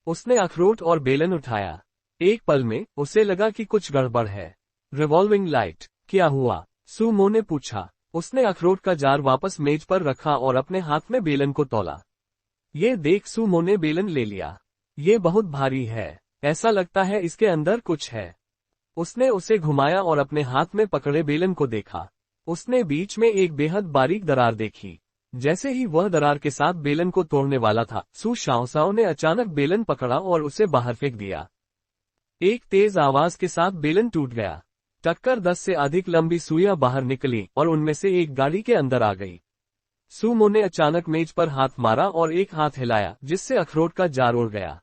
उसने अखरोट और बेलन उठाया। एक पल में उसे लगा कि कुछ गड़बड़ है। Revolving light. क्या हुआ? सु मो ने पूछा। उसने अखरोट का जार वापस मेज पर रखा और अपने हाथ में बेलन को तौला। ये देख सु मो ने बेलन ले लिया। ये बहुत भारी है। ऐसा लगता है इसके अंदर कुछ है। उसने उसे घुमाया और अपने हाथ में पकड़े बेलन को देखा। उसने बीच में एक बेहद बारीक दरार देखी। जैसे ही वह दरार के साथ बेलन को तोड़ने वाला था, सु शाओसाओ ने अचानक बेलन पकड़ा और उसे बाहर फेंक दिया। एक तेज आवाज के साथ बेलन टूट गया। टक्कर 10 से अधिक लंबी सुइयां बाहर निकली और उनमें से एक गाड़ी के अंदर आ गई। सु मो ने अचानक मेज पर हाथ मारा और एक हाथ हिलाया, जिससे अखरोट का जार उड़ गया।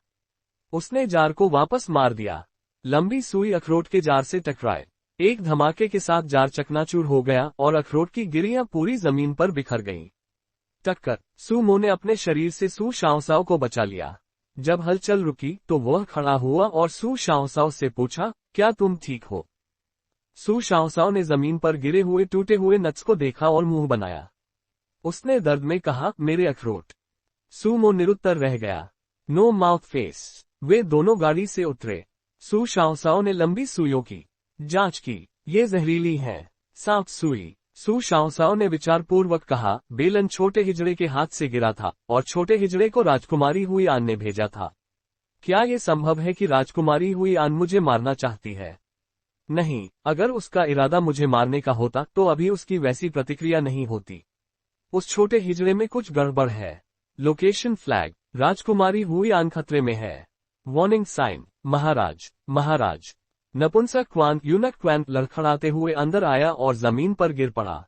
उसने जार को वापस मार दिया। लंबी सुई अखरोट के जार से टकराए। एक धमाके के साथ जार चकनाचूर हो गया और अखरोट की गिरियां पूरी जमीन पर बिखर गईं। टक्कर। सु मो ने अपने शरीर से सु शाओसाओ को बचा लिया। जब हलचल रुकी तो वह खड़ा हुआ और सु शाओसाओ से पूछा, क्या तुम ठीक हो? सु शाओसाओ ने जमीन पर गिरे हुए टूटे हुए नट्स को देखा और मुंह बनाया। उसने दर्द में कहा, मेरे अखरोट। सु मो निरुत्तर रह गया। No mouth face. वे दोनों गाड़ी से उतरे। सु शाओसाओ ने लंबी सुइयों की जांच की। ये जहरीली है। सांप सुई। सु शाओसाओ ने विचारपूर्वक कहा, बेलन छोटे हिजड़े के हाथ से गिरा था और छोटे हिजड़े को राजकुमारी हुईआन ने भेजा था। क्या ये संभव है कि राजकुमारी हुईआन मुझे मारना चाहती है? नहीं, अगर उसका इरादा मुझे मारने का होता तो अभी उसकी वैसी प्रतिक्रिया नहीं होती। उस छोटे हिजड़े में कुछ गड़बड़ है। Location flag. राजकुमारी हुईआन खतरे में है। Warning sign. महाराज। नपुंसक क्वान यूनक क्वान लड़खड़ाते हुए अंदर आया और जमीन पर गिर पड़ा।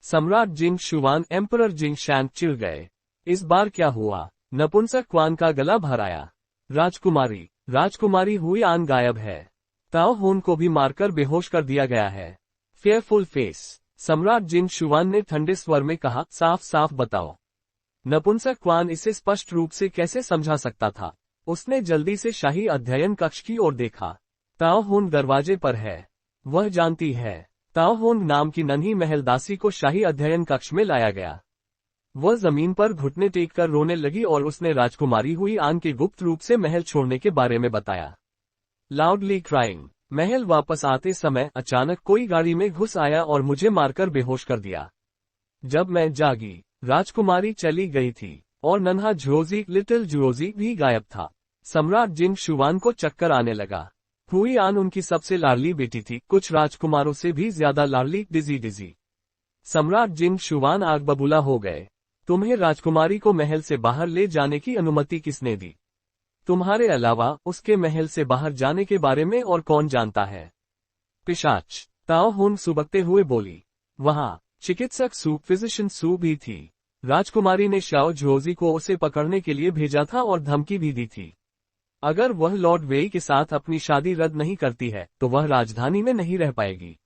सम्राट जिंग शुवान एम्परर जिंग शैन चिढ़ गए। इस बार क्या हुआ? नपुंसक क्वान का गला भर आया। राजकुमारी। राजकुमारी हुई आन गायब है। ताओ होन को भी मारकर बेहोश कर दिया गया है। Fearful face. सम्राट जिन शुआन ने ठंडे स्वर में कहा, साफ साफ बताओ। नपुंसक क्वान इसे स्पष्ट रूप से कैसे समझा सकता था। उसने जल्दी से शाही अध्ययन कक्ष की ओर देखा। ताओ होन दरवाजे पर है। वह जानती है। ताओ होन नाम की नन्ही महलदासी को शाही अध्ययन कक्ष में लाया गया। वह जमीन पर घुटने टेक कर रोने लगी और उसने राजकुमारी हुई आन के गुप्त रूप से महल छोड़ने के बारे में बताया। Loudly crying. महल वापस आते समय अचानक कोई गाड़ी में घुस आया और मुझे मारकर बेहोश कर दिया। जब मैं जागी, राजकुमारी चली गई थी और नन्हा जुओजी लिटिल जुओजी भी गायब था। सम्राट जिन शुआन को चक्कर आने लगा। हुई आन उनकी सबसे लाडली बेटी थी, कुछ राजकुमारों से भी ज्यादा लाडली, डिजी डिजी। सम्राट जिन शुआन आग बबूला हो गए। तुम्हें राजकुमारी को महल से बाहर ले जाने की अनुमति किसने दी? तुम्हारे अलावा उसके महल से बाहर जाने के बारे में और कौन जानता है? पिशाच। ताओ हुन सुबकते हुए बोली। वहां चिकित्सक सू, फिजिशियन सू भी थी। राजकुमारी ने शाओ झोजी को उसे पकड़ने के लिए भेजा था और धमकी भी दी थी। अगर वह लॉर्ड वेई के साथ अपनी शादी रद्द नहीं करती है तो वह राजधानी में नहीं रह पाएगी।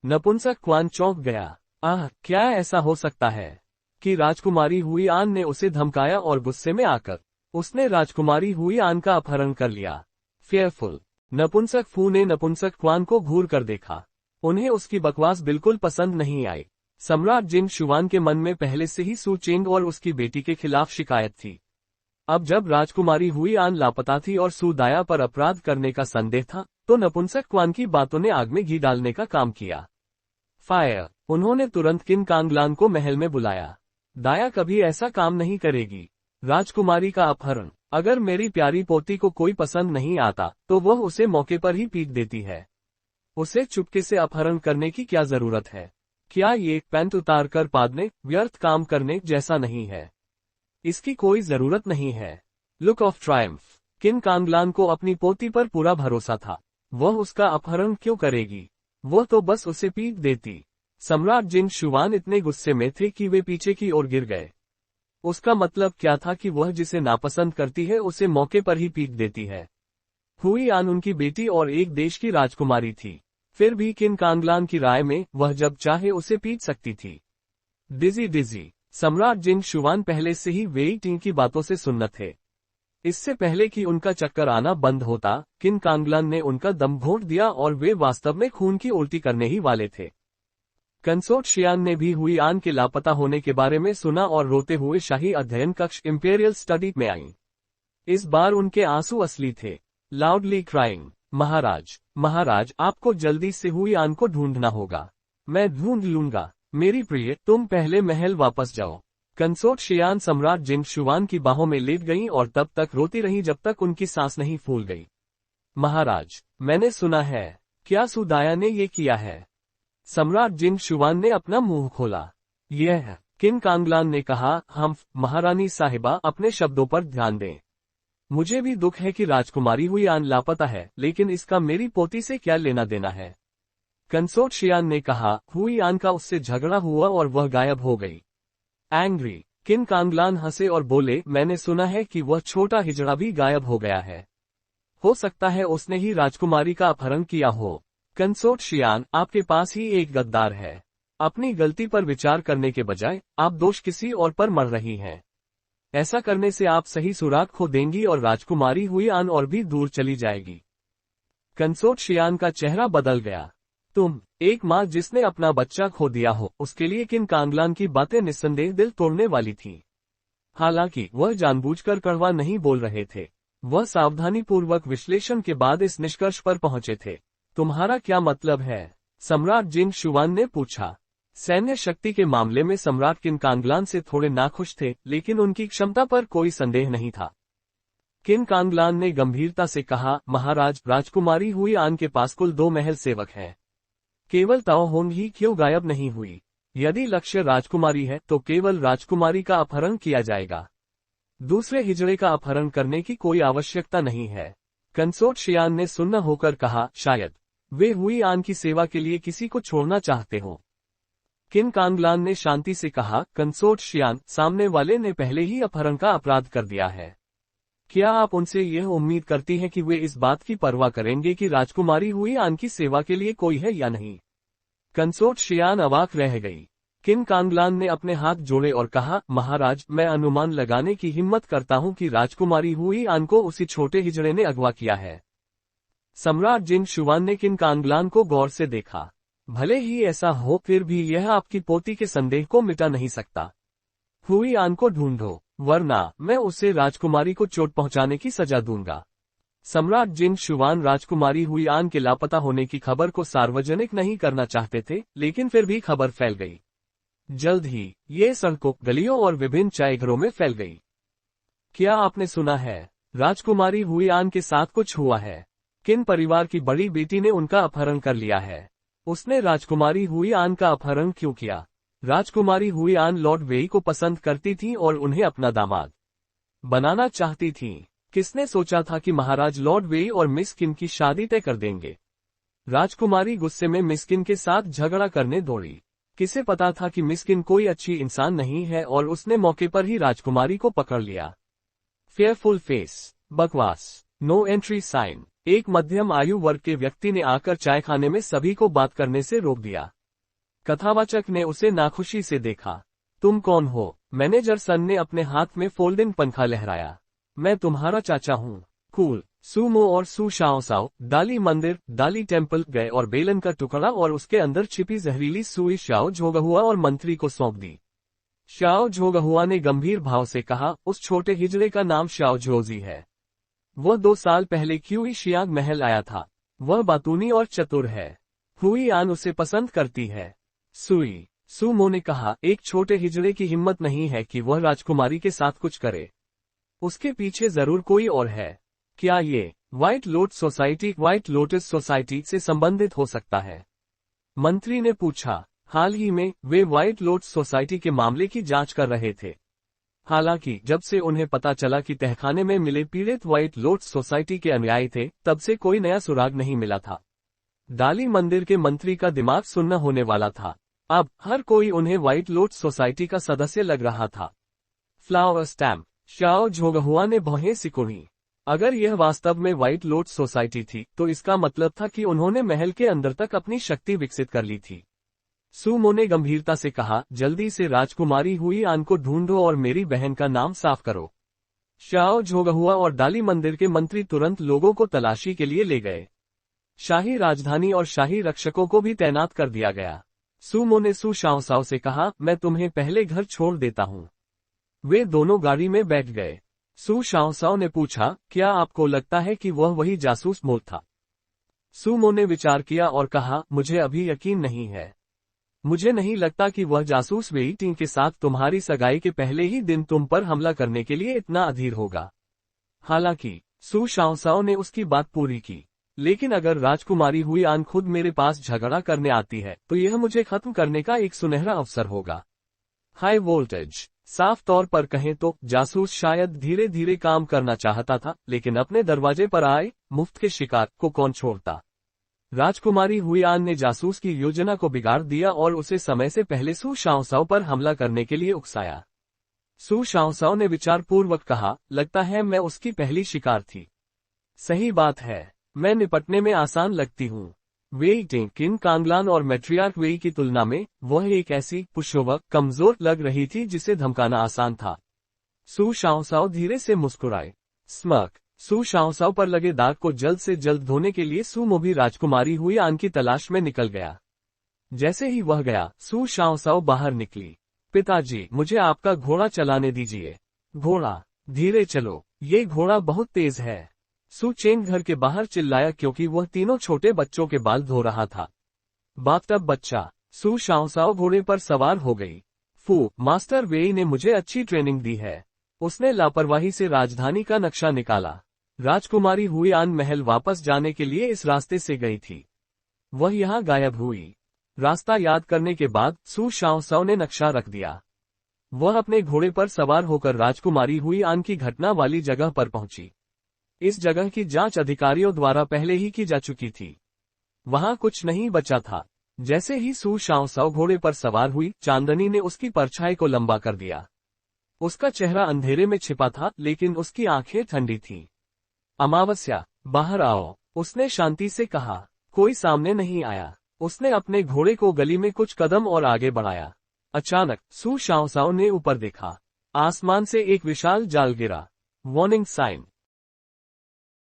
नपुंसक क्वान चौंक गया। आह, क्या ऐसा हो सकता है कि राजकुमारी हुई आन ने उसे धमकाया और गुस्से में आकर उसने राजकुमारी हुई आन का अपहरण कर लिया। फेयरफुल। नपुंसक फू ने नपुंसक क्वान को घूर कर देखा। उन्हें उसकी बकवास बिल्कुल पसंद नहीं आई। सम्राट जिन शुआन के मन में पहले से ही सू चेंग और उसकी बेटी के खिलाफ शिकायत थी। अब जब राजकुमारी हुई आन लापता थी और सू दाया पर अपराध करने का संदेह था, तो नपुंसक क्वान की बातों ने आग में घी डालने का काम किया। फायर। उन्होंने तुरंत किन कांगलान को महल में बुलाया। दाया कभी ऐसा काम नहीं करेगी। राजकुमारी का अपहरण। अगर मेरी प्यारी पोती को कोई पसंद नहीं आता तो वह उसे मौके पर ही पीट देती है। उसे चुपके से अपहरण करने की क्या जरूरत है? क्या ये पैंट उतार कर पादने, व्यर्थ काम करने जैसा नहीं है? इसकी कोई जरूरत नहीं है। Look of Triumph. किन कांगलान को अपनी पोती पर पूरा भरोसा था। वह उसका अपहरण क्यों करेगी? वह तो बस उसे पीट देती। सम्राट जिन शुआन इतने गुस्से में थे कि वे पीछे की ओर गिर गए। उसका मतलब क्या था कि वह जिसे नापसंद करती है उसे मौके पर ही पीट देती है। हुई आन उनकी बेटी और एक देश की राजकुमारी थी। फिर भी किन कांगलान की राय में वह जब चाहे उसे पीट सकती थी। डिजी डिजी। सम्राट जिन शुआन पहले से ही वेई टिंग की बातों से सुन्न थे। इससे पहले कि उनका चक्कर आना बंद होता, किन कांगलान ने उनका दम घोंट दिया और वे वास्तव में खून की उल्टी करने ही वाले थे। कंसोर्ट शियान ने भी हुई आन के लापता होने के बारे में सुना और रोते हुए शाही अध्ययन कक्ष इंपीरियल स्टडी में आईं। इस बार उनके आंसू असली थे। Loudly crying. महाराज, महाराज, आपको जल्दी से हुई आन को ढूंढना होगा। मैं ढूंढ लूंगा। मेरी प्रिय, तुम पहले महल वापस जाओ। कंसोर्ट शियान सम्राट जिन शुआन की बाहों में लेट गईं और तब तक रोती रही जब तक उनकी सांस नहीं फूल गई। महाराज, मैंने सुना है। क्या सुदाया ने ये किया है? सम्राट जिन शुआन ने अपना मुंह खोला। यह किन कांगलान ने कहा। हम महारानी साहिबा, अपने शब्दों पर ध्यान दें। मुझे भी दुख है कि राजकुमारी हुई आन लापता है, लेकिन इसका मेरी पोती से क्या लेना देना है? कंसोर्ट शियान ने कहा। हुई आन का उससे झगड़ा हुआ और वह गायब हो गई। एंग्री। किन कांगलान हंसे और बोले, मैंने सुना है कि वह छोटा हिजड़ा भी गायब हो गया है। हो सकता है उसने ही राजकुमारी का अपहरण किया हो। कंसोर्ट शियान, आपके पास ही एक गद्दार है। अपनी गलती पर विचार करने के बजाय आप दोष किसी और पर मर रही हैं। ऐसा करने से आप सही सुराग खो देंगी और राजकुमारी हुई आन और भी दूर चली जाएगी। कंसोर्ट शियान का चेहरा बदल गया। तुम, एक माँ जिसने अपना बच्चा खो दिया हो, उसके लिए किन कांगलान की बातें निस्संदेह दिल तोड़ने वाली थी। हालांकि वह जानबूझकर कड़वा नहीं बोल रहे थे। वह सावधानीपूर्वक विश्लेषण के बाद इस निष्कर्ष पर पहुंचे थे। तुम्हारा क्या मतलब है? सम्राट जिन शुआन ने पूछा। सैन्य शक्ति के मामले में सम्राट किन कांगलान से थोड़े नाखुश थे, लेकिन उनकी क्षमता पर कोई संदेह नहीं था। किन कांगलान ने गंभीरता से कहा, महाराज, राजकुमारी हुई आन के पास कुल 2 महल सेवक हैं। केवल ताओ होंग ही क्यों गायब नहीं हुई? यदि लक्ष्य राजकुमारी है तो केवल राजकुमारी का अपहरण किया जाएगा। दूसरे हिजड़े का अपहरण करने की कोई आवश्यकता नहीं है। कंसोर्ट शियान ने सुन्न होकर कहा, शायद वे हुई आन की सेवा के लिए किसी को छोड़ना चाहते हो। किन कांगलान ने शांति से कहा, कंसोर्ट शियान, सामने वाले ने पहले ही अपहरण का अपराध कर दिया है। क्या आप उनसे यह उम्मीद करती हैं कि वे इस बात की परवाह करेंगे कि राजकुमारी हुई आन की सेवा के लिए कोई है या नहीं? कंसोर्ट शियान अवाक रह गई। किन कांगलान ने अपने हाथ जोड़े और कहा, महाराज, मैं अनुमान लगाने की हिम्मत करता हूं कि राजकुमारी हुई आन को उसी छोटे हिजड़े ने अगवा किया है। सम्राट जिन शुआन ने किन कांगलान को गौर से देखा। भले ही ऐसा हो, फिर भी यह आपकी पोती के संदेह को मिटा नहीं सकता। हुई आन को ढूंढो, वरना मैं उसे राजकुमारी को चोट पहुंचाने की सजा दूंगा। सम्राट जिन शुआन राजकुमारी हुई आन के लापता होने की खबर को सार्वजनिक नहीं करना चाहते थे, लेकिन फिर भी खबर फैल गई। जल्द ही ये सड़कों, गलियों और विभिन्न चाय घरों में फैल गई। क्या आपने सुना है? राजकुमारी हुई आन के साथ कुछ हुआ है। किन परिवार की बड़ी बेटी ने उनका अपहरण कर लिया है। उसने राजकुमारी हुई आन का अपहरण क्यों किया? राजकुमारी हुई आन लॉर्ड वेई को पसंद करती थी और उन्हें अपना दामाद बनाना चाहती थी। किसने सोचा था कि महाराज लॉर्ड वेई और मिस किन की शादी तय कर देंगे? राजकुमारी गुस्से में मिस किन के साथ झगड़ा करने दौड़ी। किसे पता था कि मिस किन कोई अच्छी इंसान नहीं है और उसने मौके पर ही राजकुमारी को पकड़ लिया। फेयरफुल फेस, बकवास, नो एंट्री साइन। एक मध्यम आयु वर्ग के व्यक्ति ने आकर चाय खाने में सभी को बात करने से रोक दिया। कथावाचक ने उसे नाखुशी से देखा। तुम कौन हो? मैनेजर सन ने अपने हाथ में फोल्डिंग पंखा लहराया। मैं तुम्हारा चाचा हूँ। कूल। सुमो और सू शाओसाओ डाली मंदिर, डाली टेम्पल गए और बेलन का टुकड़ा और उसके अंदर छिपी जहरीली सुई शाओ झोगहुआ और मंत्री को सौंप दी। शाओ झोगहुआ ने गंभीर भाव से कहा, उस छोटे हिजड़े का नाम शाओ झोजी है। वह 2 साल पहले क्यूई शियांग महल आया था। वह बातूनी और चतुर है। हुई आन उसे पसंद करती है। सुमो ने कहा, एक छोटे हिजड़े की हिम्मत नहीं है कि वह राजकुमारी के साथ कुछ करे। उसके पीछे जरूर कोई और है। क्या ये व्हाइट लोटस सोसाइटी से संबंधित हो सकता है? मंत्री ने पूछा। हाल ही में वे व्हाइट लोटस सोसाइटी के मामले की जांच कर रहे थे। हालांकि जब से उन्हें पता चला कि तहखाने में मिले पीड़ित व्हाइट लोटस सोसाइटी के अनुयायी थे, तब से कोई नया सुराग नहीं मिला था। डाली मंदिर के मंत्री का दिमाग सुन्न होने वाला था। अब हर कोई उन्हें व्हाइट लोटस सोसाइटी का सदस्य लग रहा था। Flower stamp. शाओ झोगहुआ ने भौहें सिकुड़ी। अगर यह वास्तव में व्हाइट लोटस सोसाइटी थी, तो इसका मतलब था कि उन्होंने महल के अंदर तक अपनी शक्ति विकसित कर ली थी। सुमो ने गंभीरता से कहा, जल्दी से राजकुमारी हुई आन को ढूंढो और मेरी बहन का नाम साफ करो। शाओ झोगहुआ और डाली मंदिर के मंत्री तुरंत लोगों को तलाशी के लिए ले गए। शाही राजधानी और शाही रक्षकों को भी तैनात कर दिया गया। सुमो ने सू शाओसाओ से कहा, मैं तुम्हें पहले घर छोड़ देता हूँ। वे दोनों गाड़ी में बैठ गए। सू शाओसाओ ने पूछा, क्या आपको लगता है कि वह वही जासूस मोल था? सुमो ने विचार किया और कहा, मुझे अभी यकीन नहीं है। मुझे नहीं लगता कि वह जासूस वेई टिंग के साथ तुम्हारी सगाई के पहले ही दिन तुम पर हमला करने के लिए इतना अधीर होगा। हालांकि सू शाओसाओ ने उसकी बात पूरी की। लेकिन अगर राजकुमारी हुई आन खुद मेरे पास झगड़ा करने आती है, तो यह मुझे खत्म करने का एक सुनहरा अवसर होगा। High voltage. साफ तौर पर कहें तो जासूस शायद धीरे धीरे काम करना चाहता था, लेकिन अपने दरवाजे पर आए मुफ्त के शिकार को कौन छोड़ता। राजकुमारी हुई आन ने जासूस की योजना को बिगाड़ दिया और उसे समय से पहले सू शाओसाओ पर हमला करने के लिए उकसाया। सू शाओसाओ ने विचारपूर्वक कहा, लगता है मैं उसकी पहली शिकार थी। सही बात है, मैं निपटने में आसान लगती हूँ। वेई टिंग किन कांगलान और मैट्रियार्क वेई की तुलना में वह एक ऐसी पुष्पवक कमजोर लग रही थी जिसे धमकाना आसान था। सू शाओसाओ धीरे से मुस्कुराए। स्मक। सू शाओसाओ पर लगे दाग को जल्द से जल्द धोने के लिए सुमो भी राजकुमारी हुई आन की तलाश में निकल गया। जैसे ही वह गया, सू शाओसाओ बाहर निकली। पिताजी, मुझे आपका घोड़ा चलाने दीजिए। घोड़ा? धीरे चलो, ये घोड़ा बहुत तेज है। सू चेंग घर के बाहर चिल्लाया क्योंकि वह तीनों छोटे बच्चों के बाल धो रहा था। बाथटब बच्चा। सू शाओसाओ घोड़े पर सवार हो गई। मास्टर वेई ने मुझे अच्छी ट्रेनिंग दी है। उसने लापरवाही से राजधानी का नक्शा निकाला। राजकुमारी हुई आन महल वापस जाने के लिए इस रास्ते से गई थी। वह यहाँ गायब हुई। रास्ता याद करने के बाद सू शाओसाओ ने नक्शा रख दिया। वह अपने घोड़े पर सवार होकर राजकुमारी हुई आन की घटना वाली जगह पर पहुंची। इस जगह की जांच अधिकारियों द्वारा पहले ही की जा चुकी थी। वहां कुछ नहीं बचा था। जैसे ही सू शाओसाओ घोड़े पर सवार हुई, चांदनी ने उसकी परछाई को लंबा कर दिया। उसका चेहरा अंधेरे में छिपा था, लेकिन उसकी आंखें ठंडी थीं। अमावस्या, बाहर आओ, उसने शांति से कहा। कोई सामने नहीं आया। उसने अपने घोड़े को गली में कुछ कदम और आगे बढ़ाया। अचानक सू शाओसाओ ने ऊपर देखा। आसमान से एक विशाल जाल गिरा। Warning sign.